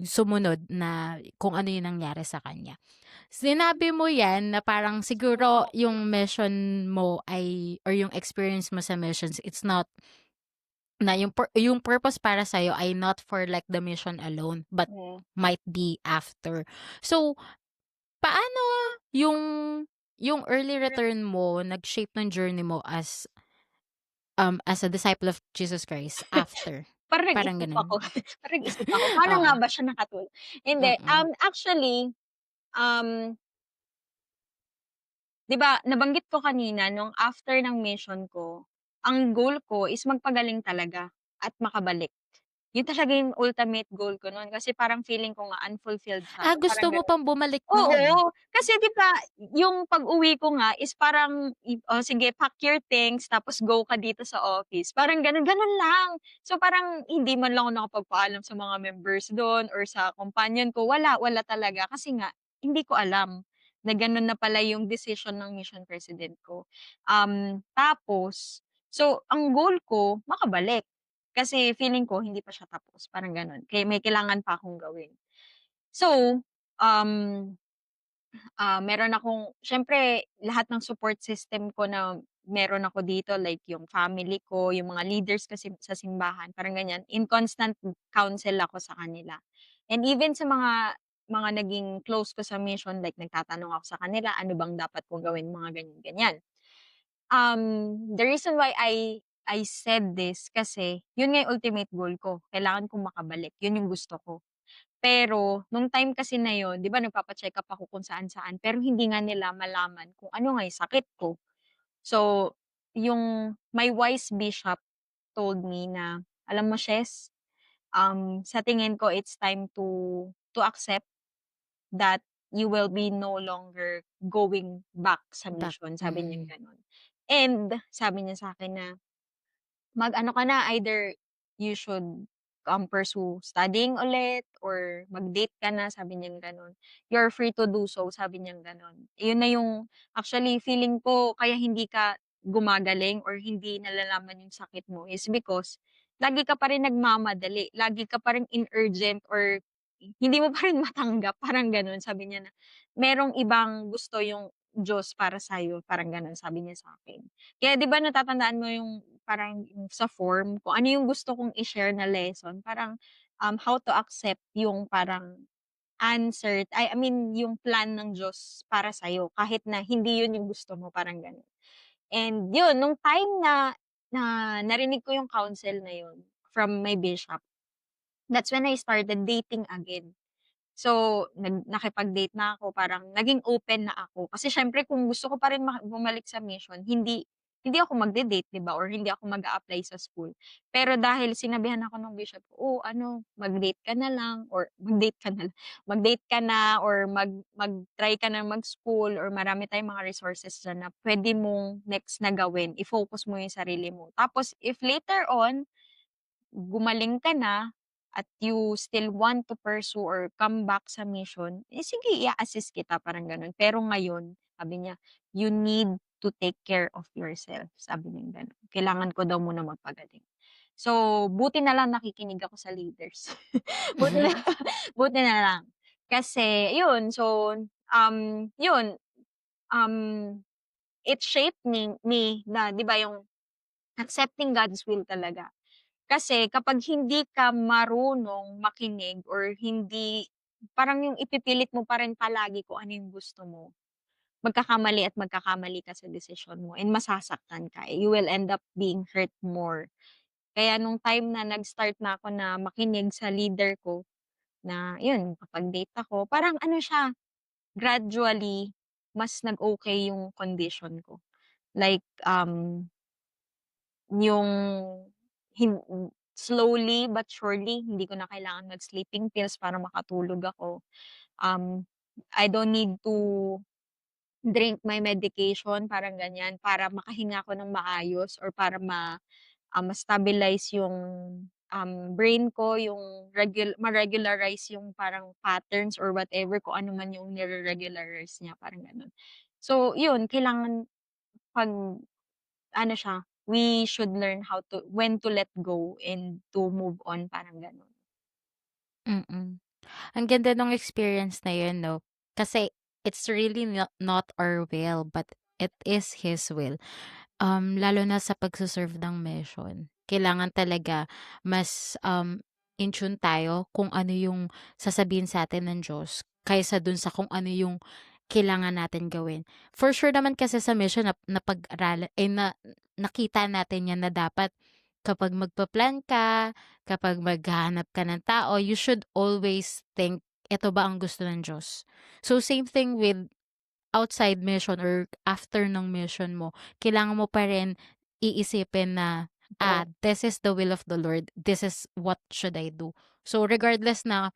sumunod na kung ano yung nangyari sa kanya. Sinabi mo yan na parang siguro yung mission mo ay or yung experience mo sa missions, it's not na yung purpose para sa'yo ay not for like the mission alone, but Hmm. might be after. So, paano yung yung early return mo nag-shape ng journey mo as a disciple of Jesus Christ after? Parang Parang nag-isip ako, gano'n. parang nag-isip ako, paano nga Oo, ba siya nakatulong? Hindi, mm. actually, um, 'di ba nabanggit ko kanina nung after ng mission ko, ang goal ko is magpagaling talaga at makabalik. Yun talaga yung ultimate goal ko nun kasi parang feeling ko nga unfulfilled siya or Gusto parang mo gano'n. pang bumalik noon? Oo, kasi 'di ba yung pag-uwi ko nga is parang "Oh, sige pack your things tapos go ka dito sa office." Parang gano'n, gano'n lang. So, parang hindi man lang ako nakapagpaalam sa mga members do'n or sa companion ko, wala, wala talaga kasi nga hindi ko alam na gano'n na pala yung decision ng mission president ko. Tapos so ang goal ko makabalik, kasi feeling ko hindi pa siya tapos, parang gano'n. Kaya may kailangan pa akong gawin. So, um meron akong siyempre lahat ng support system ko na meron ako dito like yung family ko, yung mga leaders kasi sa simbahan parang ganyan, in constant counsel ako sa kanila. And even sa mga naging close ko sa mission like nagtatanong ako sa kanila, ano bang dapat kong gawin, mga ganyan-ganyan. The reason why I said this kasi yun nga yung ultimate goal ko, kailangan kong makabalik, yun yung gusto ko. Pero nung time kasi na yun, 'di ba nagpapa-check-up ako kung saan-saan, pero hindi nga nila malaman kung ano nga yung sakit ko. So, yung my wise bishop told me na, "Alam mo Shes, sa tingin ko it's time to accept that you will be no longer going back sa Back mission." Sabi niyang mm. gano'n. And sabi niya sa'kin na mag-ano ka na, either you should, pursue studying ulit or mag-date ka na, sabi niyang gano'n. "You're free to do so," sabi niyang gano'n. Yun na yung actually feeling ko kaya hindi ka gumagaling or hindi nalalaman yung sakit mo is because lagi ka pa rin nagmamadali, lagi ka pa rin in-urgent or hindi mo pa rin matanggap, parang gano'n. Sabi niya na, "Merong ibang gusto yung Diyos para sa'yo," parang gano'n sabi niya sa'kin. Kaya 'di ba natatandaan mo yung parang yung sa form kung ano yung gusto kong i-share na lesson parang, how to accept yung parang answer, I mean yung plan ng Diyos para sa'yo kahit na hindi yun yung gusto mo, parang gano'n. And yun, nung time na na narinig ko yung counsel na yun from my bishop, that's when I started dating again. So, nakipag-date na ako, parang naging open na ako. Kasi siyempre kung gusto ko pa rin bumalik sa mission, hindi hindi ako magde-date, 'di ba, or hindi ako mag-a-apply sa school. Pero dahil sinabihan ako ng bishop ko, "Oh, ano, mag-date ka na lang or mag-date ka na lang, mag-date ka na or mag-try ka na mag-school or marami tayong mga resources diyan na puwede mong next na gawin, i-focus mo yung sarili mo. Tapos if later on gumaling ka na at you still want to pursue or come back sa mission, eh, sige i-a-assist kita parang gano'n. Pero ngayon, sabi niya, "You need to take care of yourself." Sabi niyang gano'n. Kailangan ko daw muna magpagaling. So, buti na lang nakikinig ako sa leaders. Buti na buti na lang. Kasi yun, so, yun, um, it shaped me na 'di ba yung accepting God's will talaga. Kasi kapag hindi ka marunong makinig or hindi parang yung ipipilit mo pa rin palagi kung ano yung gusto mo, magkakamali at magkakamali ka sa desisyon mo and masasaktan ka. You will end up being hurt more. Kaya nung time na nag-start na ako na makinig sa leader ko na yun, kapag-date ako, parang ano siya, gradually mas nag-okey yung condition ko. Like, yung slowly but surely hindi ko na kailangan mag-sleeping pills para makatulog ako. Um, I don't need to drink my medication, parang ganyan, para makahinga ako ng maayos or para ma-stabilize yung, brain ko, yung ma-regularize yung parang patterns or whatever kung ano man yung nire-regularize niya, parang gano'n. So yun, kailangan 'pag ano siya, we should learn how to when to let go and to move on, parang gano'n. Mm. Ang ganda nung experience na yun 'no, kasi it's really not our will but it is His will. Lalo na sa pagse-serve ng mission, kailangan talaga mas, in tune tayo kung ano yung sasabihin sa'tin ng Diyos kaysa dun sa kung ano yung kailangan natin gawin. For sure naman kasi sa mission napag-aralan nakita natin 'yan na dapat kapag magpa-plan ka, kapag maghahanap ka ng tao, you should always think, "Eto ba ang gusto ng Diyos?" So, same thing with outside mission or after ng mission mo, kailangan mo pa rin iisipin na, True. this is the will of the Lord, this is what should I do. So, regardless na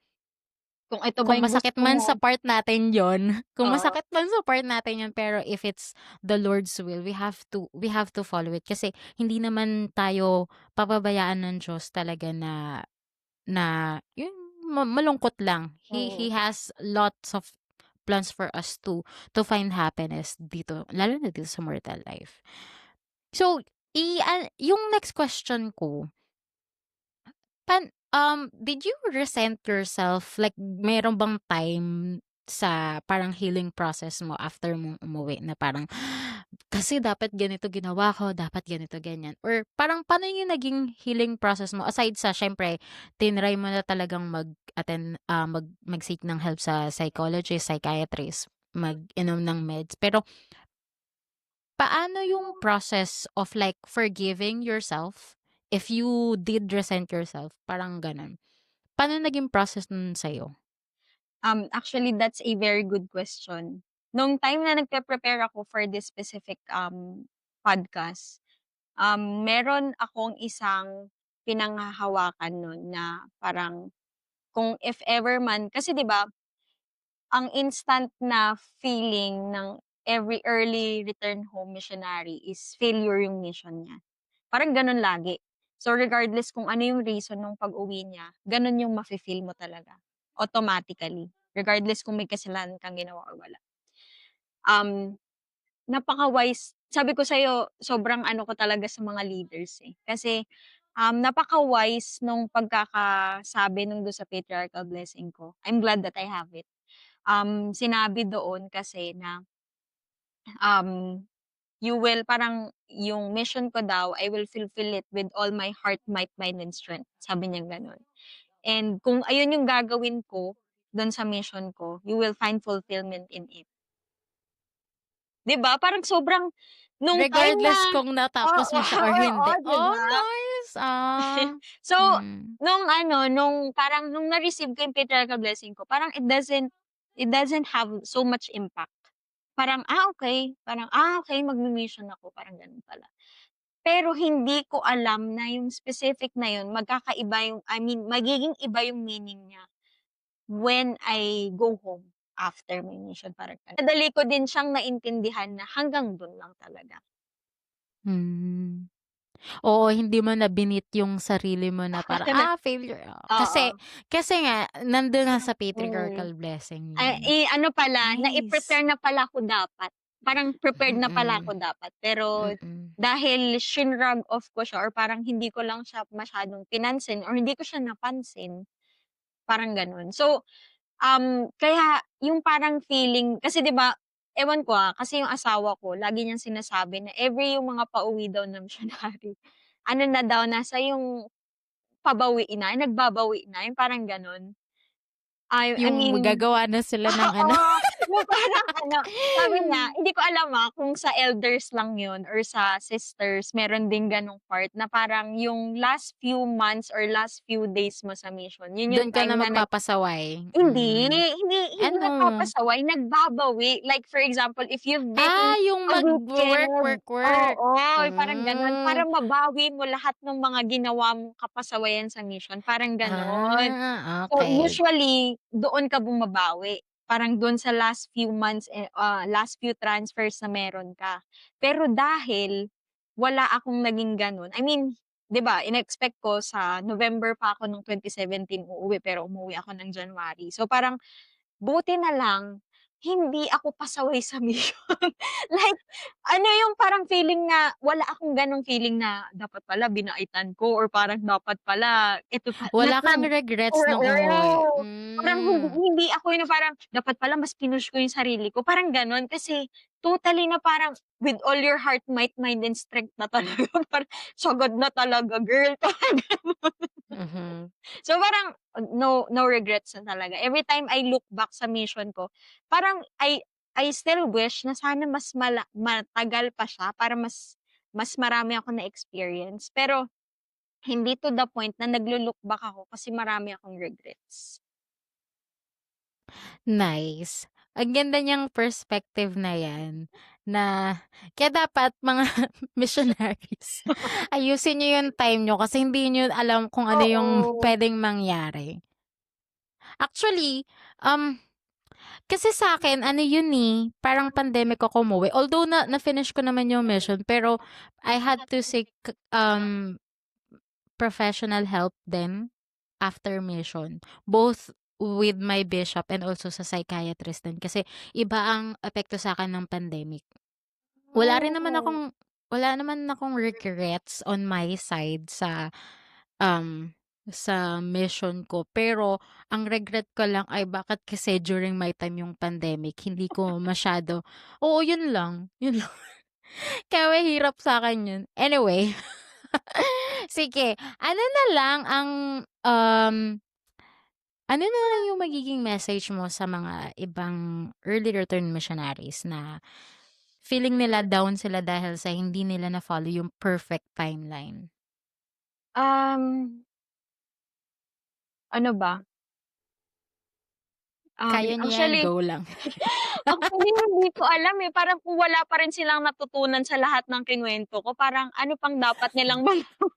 Kung ito ba kung yung masakit gusto man mo, sa part natin yon kung oo, masakit man sa part natin yon pero if it's the Lord's will, we have to follow it. Kasi hindi naman tayo papabayaan ng Diyos talaga na na yung malungkot lang. He oo. has lots of plans for us to find happiness dito, lalo na dito sa mortal life. So, yung next question ko, did you resent yourself? Like, meron bang time sa parang healing process mo after mong umuwi na parang, kasi dapat ganito ginawa ko, dapat ganito, ganyan. Or parang paano yung naging healing process mo? Aside sa, syempre, tinry mo na talagang mag-seek ng help sa psychologist, psychiatrist, mag-inom ng meds. Pero, paano yung process of like forgiving yourself if you did resent yourself? Parang ganun. Paano naging process nun sa'yo? Actually that's a very good question. Nung time na nagpe-prepare ako for this specific, podcast, meron akong isang pinanghahawakan nun na parang kung if ever man kasi 'di ba, ang instant na feeling ng every early return home missionary is failure yung mission niya. Parang gano'n lagi. So, regardless kung ano yung reason nung pag-uwi niya, gano'n yung mafe-feel mo talaga, automatically. Regardless kung may kasalanan kang ginawa or wala. Um, napaka-wise sabi ko sa'yo, sobrang ano ko talaga sa mga leaders, eh. Kasi, napaka-wise nung pagkakasabi nung dun sa patriarchal blessing ko. I'm glad that I have it. Sinabi doon kasi na, um you will parang yung mission ko daw, I will fulfill it with all my heart, might, mind, and strength, sabi niyang gano'n. and kung ayun yung gagawin ko dun sa mission ko, you will find fulfillment in it. 'Di ba parang sobrang nung time na Regardless kung natapos oo, mo siya or oo, hindi. 'di Oh, ba? nice! So, Hmm. nung ano, nung parang nung na-receive ko yung patriarchal blessing ko, parang it doesn't have so much impact. Parang, okey, parang, okey magmi-mission ako, parang gano'n pala. Pero hindi ko alam na yung specific na yun magkakaiba yung I mean, magiging iba yung meaning niya when I go home after my mission, parang gano'n. Madali ko din siyang naintindihan na hanggang dun lang talaga. Hmm. Oo, hindi mo na binit yung sarili mo na parang, Na failure, oo, kasi nga nandun na sa mm. patriarchal blessing Ay, yun. ano pala, Nice. nai-prepare na pala ako dapat. Parang prepared na pala Mm, ako dapat, pero mm. dahil shinrug off ko siya or parang hindi ko lang siya masyadong pinansin or hindi ko siya napansin, parang gano'n. So, kaya yung parang feeling kasi 'di ba, ewan ko, kasi yung asawa ko lagi niyang sinasabi na every yung mga pauwi daw na missionary, ano na daw, nasa yung pabawi na, nagbabawi na, yung parang gano'n. I Yung mean gagawa na sila ng oo, ano. yung parang ano, sabi niya hindi ko alam, kung sa elders lang yun or sa sisters meron din ganong part na parang yung last few months or last few days mo sa mission, yun yung Dun ka time na na magpapasaway? hindi Ano? nagpapasaway, nagbabawi. Like for example, if you've been Yung a magwo-work, wicked work, work. oo, parang gano'n. Para Hmm. mabawi mo lahat ng mga ginawa mong kapasawayan sa mission, parang gano'n. So, Okey. usually doon ka bumabawi, parang dun sa last few months, last few transfers na meron ka. Pero dahil wala akong naging gano'n, I mean, 'di ba in-expect ko sa November pa ako nung 2017 uuwi, pero umuwi ako ng January. So, parang buti na lang, hindi ako pasaway sa mission. Like, ano yung parang feeling na wala akong gano'ng feeling na dapat pala binaitan ko or parang dapat pala ito pa Wala kang regrets nung umuwi? oo. Parang hindi Hmm. hindi ako yung parang dapat pala mas pinush ko yung sarili ko, parang gano'n. Kasi totally na parang with all your heart, might, mind, and strength na talaga, parang sagad na talaga girl, parang gano'n. Mhm. So, parang no regrets na talaga. Every time I look back sa mission ko, parang I still wish na sana mas matagal pa siya para mas marami akong na-experience. Pero hindi to the point na naglo-look back ako kasi marami akong regrets. Nice. Ang ganda niyang perspective na 'yan, na kaya dapat mga missionaries, ayusin niyo yung time niyo kasi hindi niyo alam kung ano yung Oo. puwedeng mangyari. Actually, kasi sa'kin ano yun, parang pandemic ako umuwi. Although na-finish ko naman yung mission, pero I had to seek, professional help din after mission. Both with my bishop and also sa psychiatrist din kasi iba ang epekto sa'kin ng pandemic. Wala rin naman Oh. akong wala naman akong regrets on my side um, sa mission ko. Pero ang regret ko lang ay bakit kasi during my time yung pandemic hindi ko masyado oo, yun lang, yun lang. Kaya mahirap sa'kin yun. Anyway, sige, ano na lang ang, um, ano na lang yung magiging message mo sa mga ibang early return missionaries na feeling nila down sila dahil sa hindi nila na-follow yung perfect timeline? Um, ano ba? Kaya niyo yan, Actually go lang. actually hindi ko alam, parang kung wala pa rin silang natutunan sa lahat ng kinuwento ko, parang ano pang dapat nilang malaman.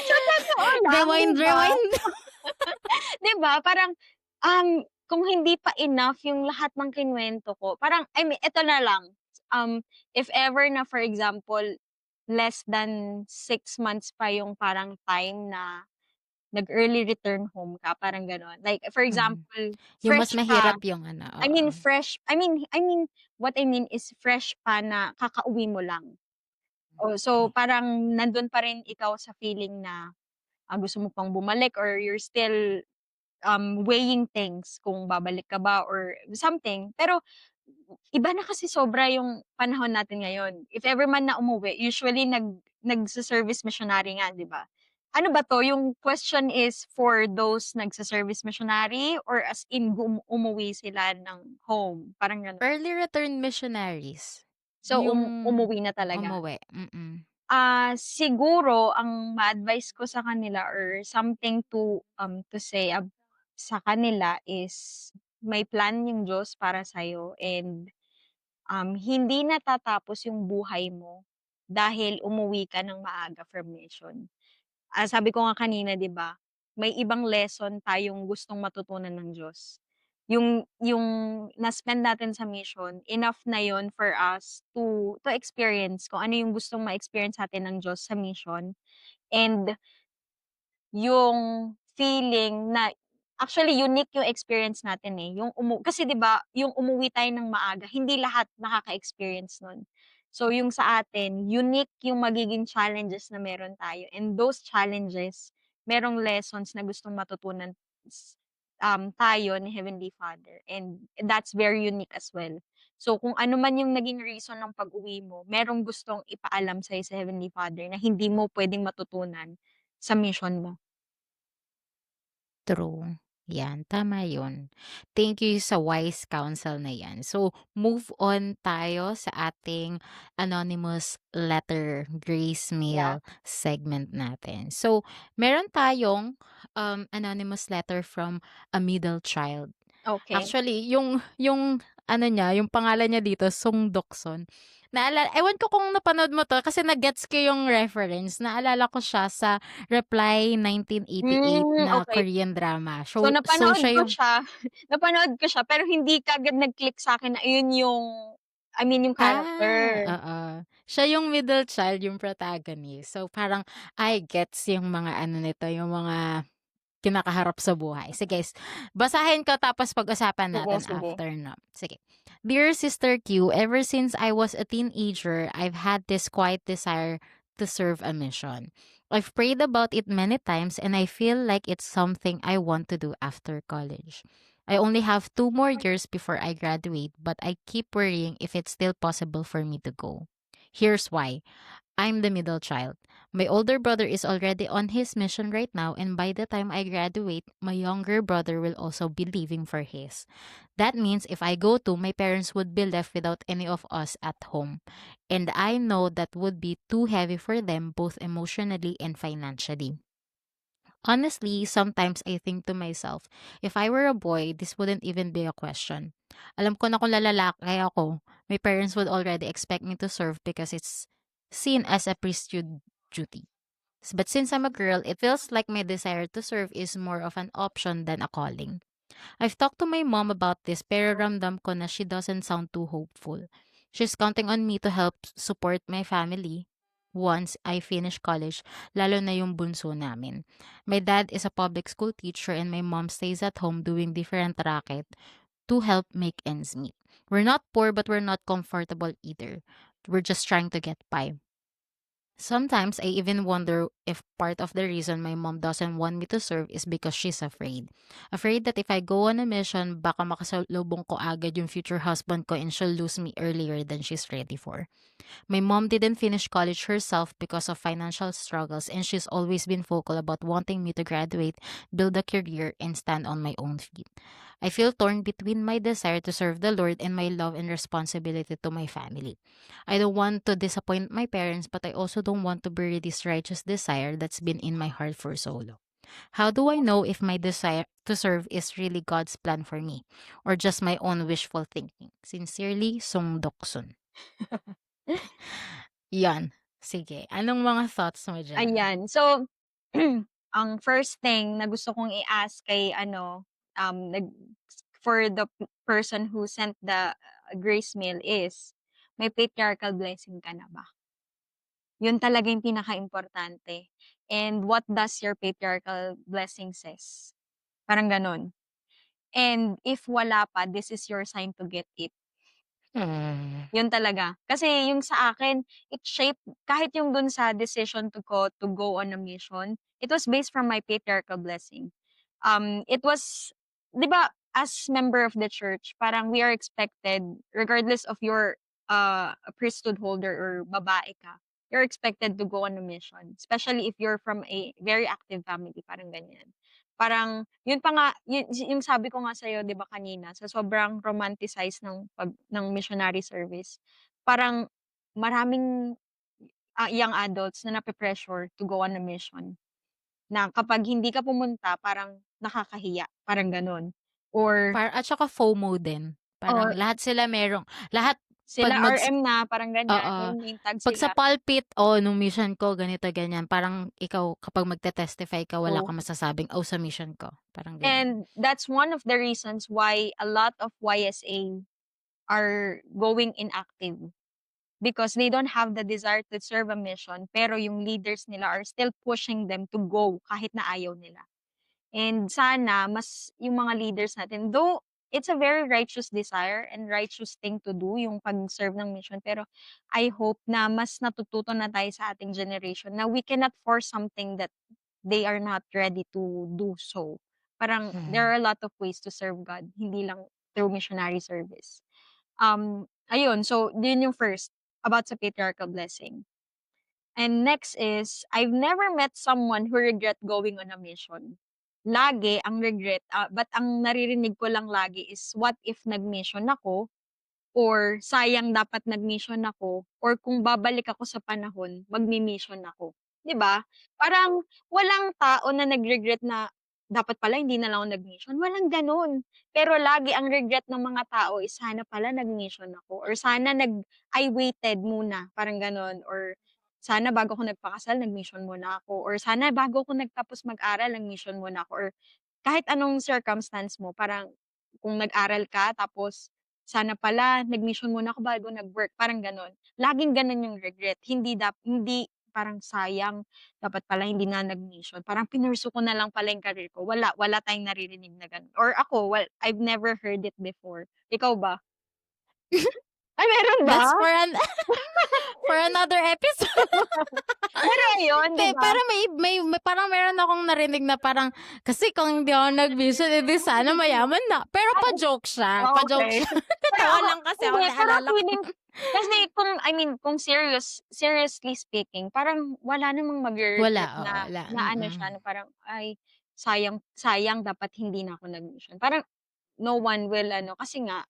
Sa totoo lang, 'di Rewind, ba? rewind. 'Di ba parang, kung hindi pa enough yung lahat ng kinuwento ko, parang I mean eto na lang, if ever na for example, less than 6 months pa yung parang time na nag-early return home ka, parang gano'n. Like for Mhm. example, Yung mas fresh mahirap pa, yung ano, I oo. mean fresh I mean what I mean is fresh pa na kakauwi mo lang. Oh, so Okey. parang nandun pa rin ikaw sa feeling na, gusto mo pang bumalik or you're still weighing things kung babalik ka ba or something. Pero iba na kasi sobra yung panahon natin ngayon. If ever man na umuwi, usually nagse-service missionary nga, 'di ba? Ano ba 'to, yung question is for those nagse-service missionary or as in umuwi sila ng home, parang gano'n? Early return missionaries, So, yung umuwi na talaga? umuwi, mm. Siguro ang ma-advice ko sa kanila or something to say sa kanila is may plan yung Diyos para sa'yo and, hindi natatapos yung buhay mo dahil umuwi ka ng maaga from mission. Sabi ko nga kanina 'di ba, may ibang lesson tayong gustong matutunan ng Diyos. Yung na-spend natin sa mission, enough na yon for us to experience kung ano yung gustong ma-experience sa'tin ng Diyos sa mission and yung feeling na actually unique yung experience natin, eh, yung kasi 'di ba, yung umuwi tayo ng maaga, hindi lahat nakaka-experience nun. So, yung sa atin, unique yung magiging challenges na meron tayo and those challenges, merong lessons na gustong matutunan tayo ni Heavenly Father and that's very unique as well. So, kung ano man yung naging reason ng pag-uwi mo, merong gustong ipaalam sa'yo sa Heavenly Father na hindi mo puwedeng matutunan sa mission mo. True. Yan, tama yun. Thank you sa wise counsel na yan. So, move on tayo sa ating anonymous letter grace Yeah, mail segment natin. So, meron tayong anonymous letter from a middle child. okey. Actually, yung ano niya, yung pangalan niya dito, Song Dokson. Ewan ko kung napanood mo 'to kasi na-gets ko yung reference. Naalala ko siya sa Reply 1988 na Okey. Korean drama. So, So napanood siya ko yung siya napanood ko siya pero hindi kaagad nag-click sa'kin na ayun yung I mean yung character. oo. Siya yung middle child, yung protagonist. So parang, I gets yung mga ano nito, yung mga kinakaharap sa buhay. Sige, basahin ko tapos pag-usapan Sige, natin sige. after 'no. Sige. Dear Sister Q, ever since I was a teenager, I've had this quiet desire to serve a mission. I've prayed about it many times and I feel like it's something I want to do after college. I only have 2 more years before I graduate, but I keep worrying if it's still possible for me to go. Here's why. I'm the middle child. My older brother is already on his mission right now, and by the time I graduate, my younger brother will also be leaving for his. That means if I go to, my parents would be left without any of us at home. And I know that would be too heavy for them, both emotionally and financially. Honestly, sometimes I think to myself, if I were a boy, this wouldn't even be a question. Alam ko na kung lalaki ako, my parents would already expect me to serve because it's seen as a priesthood duty. But since I'm a girl, it feels like my desire to serve is more of an option than a calling. I've talked to my mom about this pero ramdam ko na she doesn't sound too hopeful. She's counting on me to help support my family once I finish college, lalo na yung bunso namin. My dad is a public school teacher and my mom stays at home doing different racket to help make ends meet. We're not poor but we're not comfortable either. We're just trying to get by. Sometimes I even wonder if part of the reason my mom doesn't want me to serve is because she's afraid. Afraid that if I go on a mission, baka makasalubong ko agad yung future husband ko and she'll lose me earlier than she's ready for. My mom didn't finish college herself because of financial struggles, and she's always been vocal about wanting me to graduate, build a career, and stand on my own feet. I feel torn between my desire to serve the Lord and my love and responsibility to my family. I don't want to disappoint my parents, but I also don't want to bury this righteous desire that's been in my heart for so long. How do I know if my desire to serve is really God's plan for me or just my own wishful thinking? Sincerely, Song Doksun. Yan, sige. Anong mga thoughts mo diyan? Ayan. So, ang first thing na gusto kong i-ask kay ano, for the person who sent the grace mail is, may patriarchal blessing ka na ba? Yun talaga yung pinakaimportante. And what does your patriarchal blessing says? Parang gano'n. And if wala pa, this is your sign to get it. Hmm. Yun talaga. Kasi yung sa akin, it shaped kahit yung dun sa decision to go on a mission, it was based from my patriarchal blessing. It was 'di ba, as member of the church, parang we are expected regardless of your, priesthood holder or babae ka, you're expected to go on a mission, especially if you're from a very active family, parang ganyan. Parang yun pa nga yung sabi ko nga sa'yo 'di ba kanina sa sobrang romanticize ng missionary service, parang maraming, young adults na nape-pressure to go on a mission. Na kapag hindi ka pumunta parang nakakahiya, parang gano'n. Or At saka FOMO din. oo, Parang lahat sila merong lahat 'pag sila RM na parang ganyan, oo. yung name tag 'Pag sa sila. pulpit, "Oh, nung mission ko ganito, ganyan." Parang ikaw kapag magte-testify ka wala Oo. kang masasabing, "Oh, sa mission ko." Parang ganyan. And that's one of the reasons why a lot of YSA are going inactive because they don't have the desire to serve a mission pero yung leaders nila are still pushing them to go kahit na ayaw nila. And sana mas yung mga leaders natin though it's a very righteous desire and righteous thing to do yung pag-serve ng mission pero I hope na mas natututo na tayo sa ating generation na we cannot force something that they are not ready to do so. Parang there Mhm. are a lot of ways to serve God, hindi lang through missionary service. Ayun so yun yung first about sa patriarchal blessing. And next is, I've never met someone who regret going on a mission. Lagi ang regret, but ang naririnig ko lang lagi is what if nag-mission ako or sayang dapat nag-mission ako or kung babalik ako sa panahon, magmi-mission ako, 'di ba? Parang walang tao na nag-regret na dapat pala hindi na lang ako nag-mission, walang gano'n. Pero lagi ang regret ng mga tao is sana pala nag-mission ako or sana I waited muna, parang gano'n or sana bago ako nagpakasal nag-mission muna ako or sana bago ako nagtapos mag-aral nag-mission muna ako or kahit anong circumstance mo parang kung nag-aral ka tapos sana pala nag-mission muna ako bago nag-work, parang gano'n. Laging gano'n yung regret, hindi parang sayang, dapat pala hindi na nag-mission, parang pinursu ko na lang pala yung career ko, wala tayong naririnig na gano'n or ako, well, I've never heard it before. Ikaw ba? Ay meron ba? That's for another episode. Pero ayun, 'di Hindi, ba? parang may parang meron akong narinig na parang, "Kasi kung hindi ako nag-vision, eh, di sana mayaman na." Pero Ay, pa-joke siya, pa-joke okey. siya. Pero Natawa ako lang kasi ako hindi, pero naalala ko. feeling kasi kung I mean kung seriously speaking, parang wala namang Wala, magre-regret oo, na wala, na ano siya, na parang, "Ay, sayang sayang dapat hindi na ako nag-mission." Parang no one will ano, kasi nga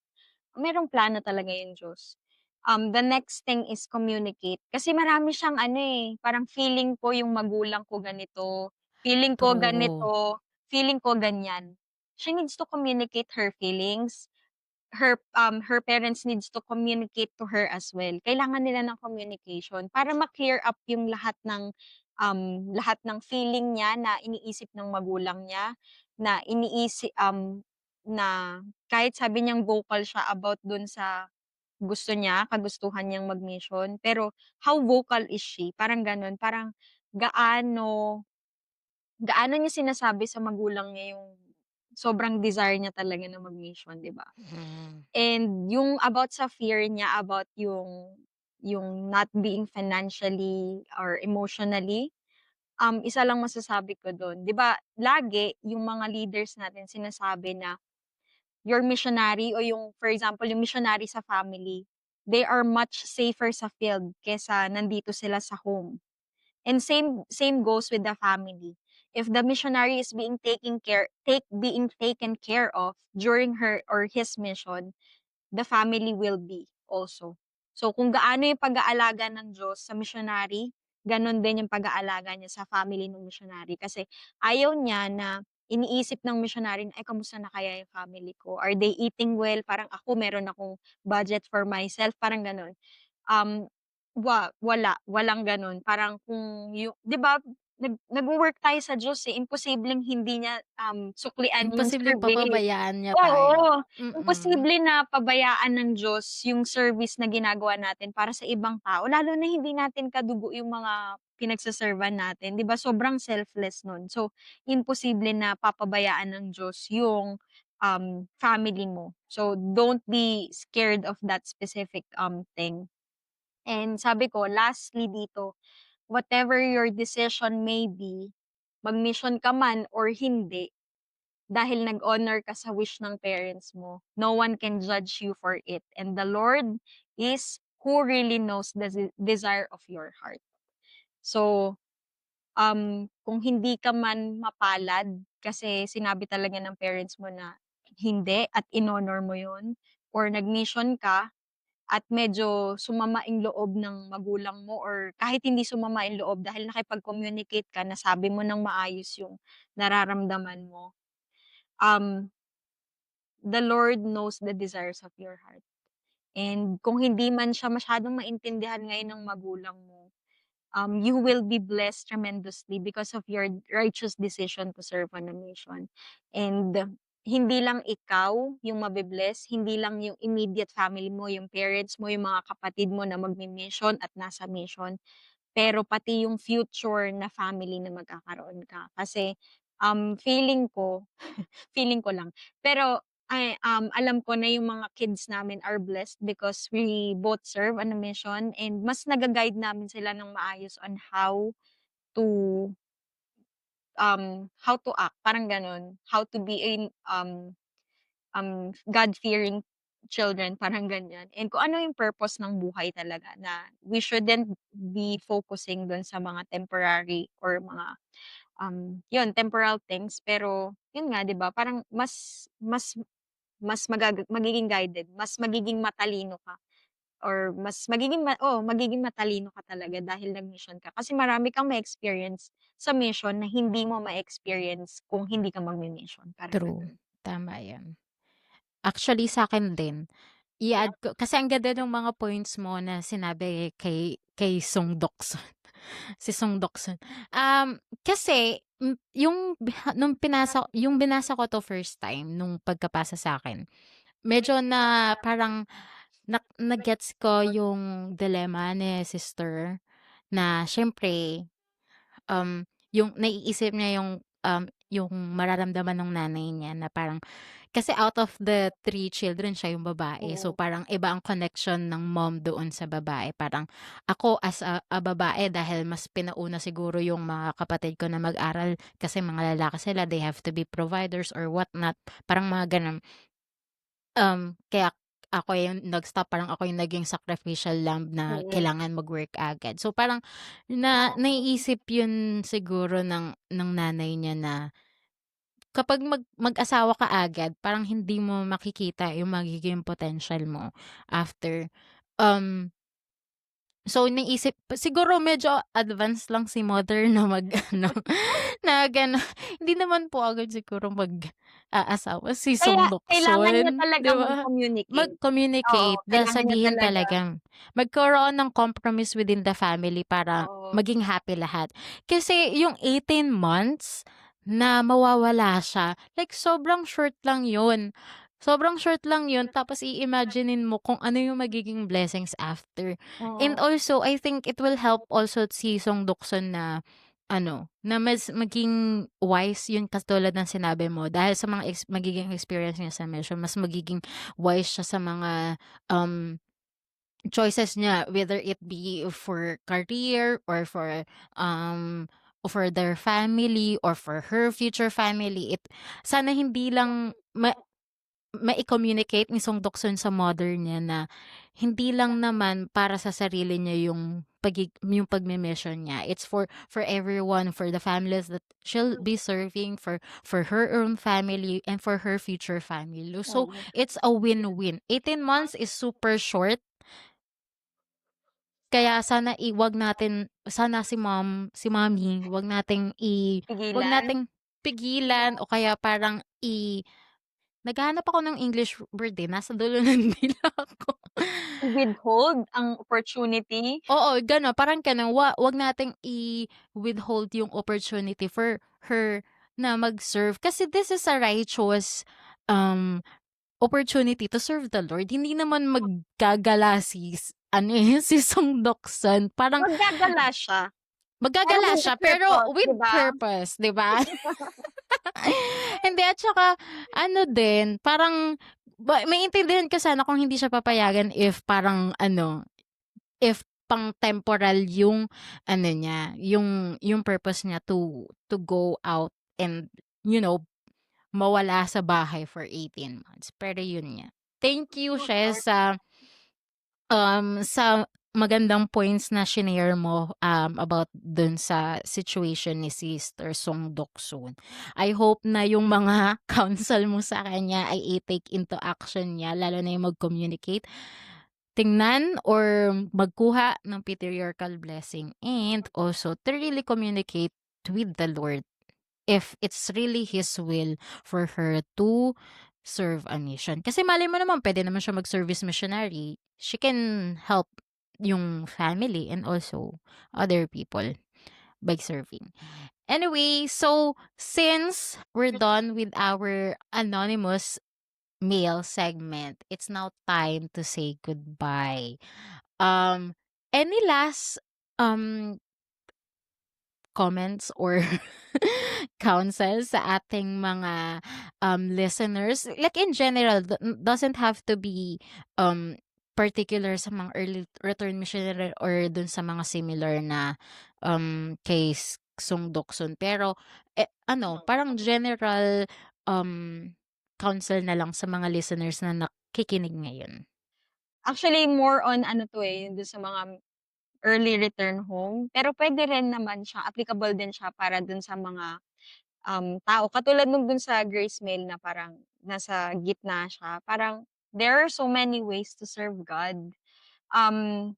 merong plano talaga yung Diyos. The next thing is communicate. Kasi marami siyang ano, eh, parang feeling ko yung magulang ko ganito, feeling ko True. ganito, feeling ko ganyan. She needs to communicate her feelings. Her parents needs to communicate to her as well. Kailangan nila ng communication para ma-clear up yung lahat ng feeling niya na iniisip ng magulang niya, na na kahit sabi niyang vocal siya about dun sa gusto niya, kagustuhan niyang mag-mission, pero how vocal is she? Parang gano'n. Parang gaano gaano niya sinasabi sa magulang niya yung sobrang desire niya talaga na mag-mission, 'di ba? Mhm. And yung about sa fear niya about yung not being financially or emotionally, isa lang masasabi ko dun, 'di ba lagi yung mga leaders natin sinasabi na your missionary o yung for example yung missionary sa family, they are much safer sa field kesa nandito sila sa home. And same goes with the family. If the missionary is being taken care of during her or his mission, the family will be also. So kung gaano yung pag-aalaga ng Diyos sa missionary, gano'n din yung pag-aalaga niya sa family ng missionary. Kasi ayaw niya na iniisip ng missionary na, "Ay kamusta na kaya yung family ko? Are they eating well?" Parang ako meron akong budget for myself, parang gano'n. Um, walang gano'n. Parang kung 'di ba nagwo-work tayo sa Diyos, eh, imposibleng hindi niya, suklian yung Imposibleng service. pababayaan niya tayo. Oo, Mm. imposible na pabayaan ng Diyos yung service na ginagawa natin para sa ibang tao, lalo na hindi natin kadugo yung mga pinagse-serve-an natin, 'di ba sobrang selfless nun. So, imposible na papabayaan ng Diyos yung, family mo. So, don't be scared of that specific, thing. And sabi ko lastly dito, whatever your decision may be, mag-mission ka man or hindi, dahil nag-honor ka sa wish ng parents mo, no one can judge you for it and the Lord is who really knows the desire of your heart. So, kung hindi ka man mapalad kasi sinabi talaga ng parents mo na hindi at inhonor mo yun or nag-mission ka at medyo sumama yung loob ng magulang mo or kahit hindi sumama yung loob dahil nakipag-communicate ka, nasabi mo ng maayos yung nararamdaman mo, um, the Lord knows the desires of your heart. And kung hindi man siya masyadong maintindihan ngayon ng magulang mo, you will be blessed tremendously because of your righteous decision to serve on a mission. And hindi lang ikaw yung mabe-bless, hindi lang yung immediate family mo, yung parents mo, yung mga kapatid mo na magmi-mission at nasa mission, pero pati yung future na family na magkakaroon ka. Kasi, feeling ko lang, pero alam ko na yung mga kids namin are blessed because we both serve on a mission and mas naga-guide namin sila ng maayos on to, how to act, parang gano'n. How to be God-fearing children, parang ganyan. And kung ano yung purpose ng buhay talaga na we shouldn't be focusing dun sa mga temporary or mga, yun temporal things. Pero yun nga 'di ba parang mas mas mas magiging guided, mas magiging matalino ka or mas magiging matalino ka talaga dahil nag-mission ka. Kasi marami kang ma-experience sa mission na hindi mo ma-experience kung hindi ka magme-mission, parang True, gano'n. tama 'yan. Actually sa'kin din, i-add ko kasi ang ganda nung mga points mo na sinabi kay Song Doksun, si Song Doksun. Kasi, nung binasa ko 'to first time nung pagkapasa sa'kin, medyo na parang na-gets ko yung dilemma ni sister na siyempre, yung naiisip niya yung mararamdaman nung nanay niya na parang kasi out of the three children siya yung babae. So, Oo, parang iba ang connection ng mom doon sa babae. Parang ako as a babae dahil mas pinauna siguro yung mga kapatid ko na mag-aral kasi mga lalaki sila, they have to be providers or whatnot, parang mga gano'n. Kaya ako yung nag-stop, parang ako yung naging sacrificial lamb na oo. kailangan mag-work agad. So, parang naiisip yun siguro ng nanay niya na kapag mag-asawa ka agad parang hindi mo makikita yung magiging potential mo after. Um, so naisip siguro medyo advance lang si mother na mag-ano, na gano'n. Hindi naman po agad siguro mag-aasawa si Kaya Song kailangan niya Doksun, talaga 'di ba? mag-communicate. Oo, Mag-communicate, kailangan niya sabihin talaga. talaga, magkaroon ng compromise within the family para Oo, maging happy lahat. Kasi yung 18 months na mawawala siya, like sobrang short lang yun. Sobrang short lang yun tapos i-imaginin mo kung ano yung magiging blessings after. And oo, also, I think it will help also si Song Doksun na ano, na mas maging wise yun katulad ng sinabi mo dahil sa mga magiging experience niya sa mission, mas magiging wise siya sa mga, choices niya whether it be for career or for their family or for her future family. Sana hindi lang mai-communicate ni Song Doksun sa mother niya na hindi lang naman para sa sarili niya yung pagme-mission niya. It's for everyone, for the families that she'll be serving, for her own family and for her future family. So, oo. it's a win-win. 18 months is super short, kaya wag natin sana si mommy, wag Pigilan, nating pigilan o kaya parang naghahanap ako ng English word, eh, nasa dulo ng dila ko. withhold ang opportunity. Oo, gano'n, parang gano'n, wag nating i-withhold yung opportunity for her na mag-serve kasi this is a righteous, um, opportunity to serve the Lord. Hindi naman maggagala ano, eh, si Song Doksan, parang Maggagala siya, pero maggagala with a siya pero purpose, with 'di ba? purpose, 'di ba? Hindi at saka ano din, parang maintindihan ko sana kung hindi siya papayagan if parang ano, if pang-temporal yung ano niya, yung purpose niya to go out and, you know, mawala sa bahay for 18 months. Pero yun nga. Thank you siya sa magandang points na shinare mo, about dun sa situation ni Sister Song Doksun. I hope na yung mga counsel mo sa kanya ay i-take into action niya, lalo na yung mag-communicate, tingnan or magkuha ng patriarchal blessing, and also to really communicate with the Lord if it's really His will for her to serve a mission. Kasi malay mo naman, pwede naman siya mag-service missionary. She can help yung family and also other people by serving. Anyway, so since we're done with our anonymous mail segment, it's now time to say goodbye. Um, any last um comments or counsel sa ating mga listeners? Like in general, doesn't have to be particular sa mga early return missionary or dun sa mga similar na case Sung Doksun. Pero ano, parang general um counsel na lang sa mga listeners na nakikinig ngayon. Actually, more on ano 'to, eh, dun sa mga early return home. Pero puwede rin naman siya applicable din siya para dun sa mga, tao katulad nung dun sa Grace Mail na parang nasa gitna siya. Parang there are so many ways to serve God, um,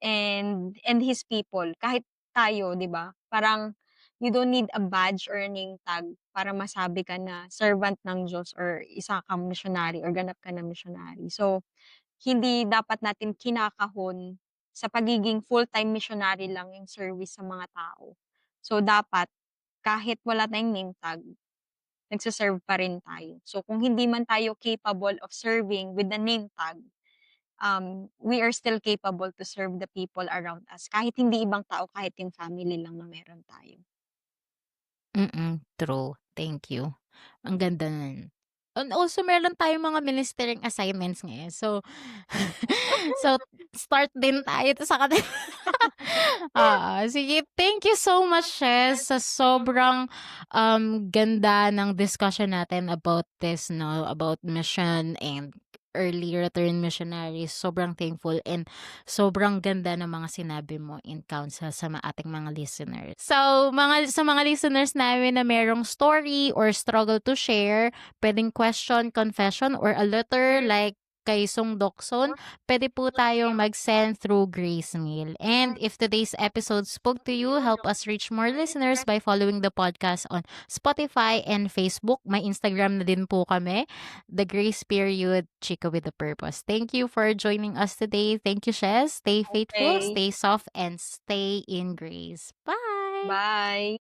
and His people. Kahit tayo, 'di ba? Parang you don't need a badge or a name tag para masabi ka na servant ng Diyos or isa kang missionary or ganap ka na missionary. So, hindi dapat natin kinakahon sa pagiging full-time missionary lang yung service sa mga tao. So, dapat kahit wala tayong name tag, nagse-serve pa rin tayo. So, kung hindi man tayo capable of serving with the name tag, we are still capable to serve the people around us kahit hindi ibang tao, kahit yung family lang na meron tayo. True. Thank you. Ang ganda nun. And also meron tayong mga ministering assignments ngayon. So, so start din tayo sa kanila. Sige. Thank you so much, Shes, sa sobrang ganda ng discussion natin about this, no, about mission and early return missionaries. Sobrang thankful and sobrang ganda ng mga sinabi mo in counsel sa ating mga listeners. So, sa mga listeners namin na merong story or struggle to share, pwedeng question, confession, or a letter like kay Sung Dokson, pwede po tayong mag-send through Grace Mail. And if today's episode spoke to you, help us reach more listeners by following the podcast on Spotify and Facebook. May Instagram na din po kami, The Grace Period, Chica with a Purpose. Thank you for joining us today. Thank you, Shes. Stay faithful, Okay, stay soft, and stay in grace. Bye! bye.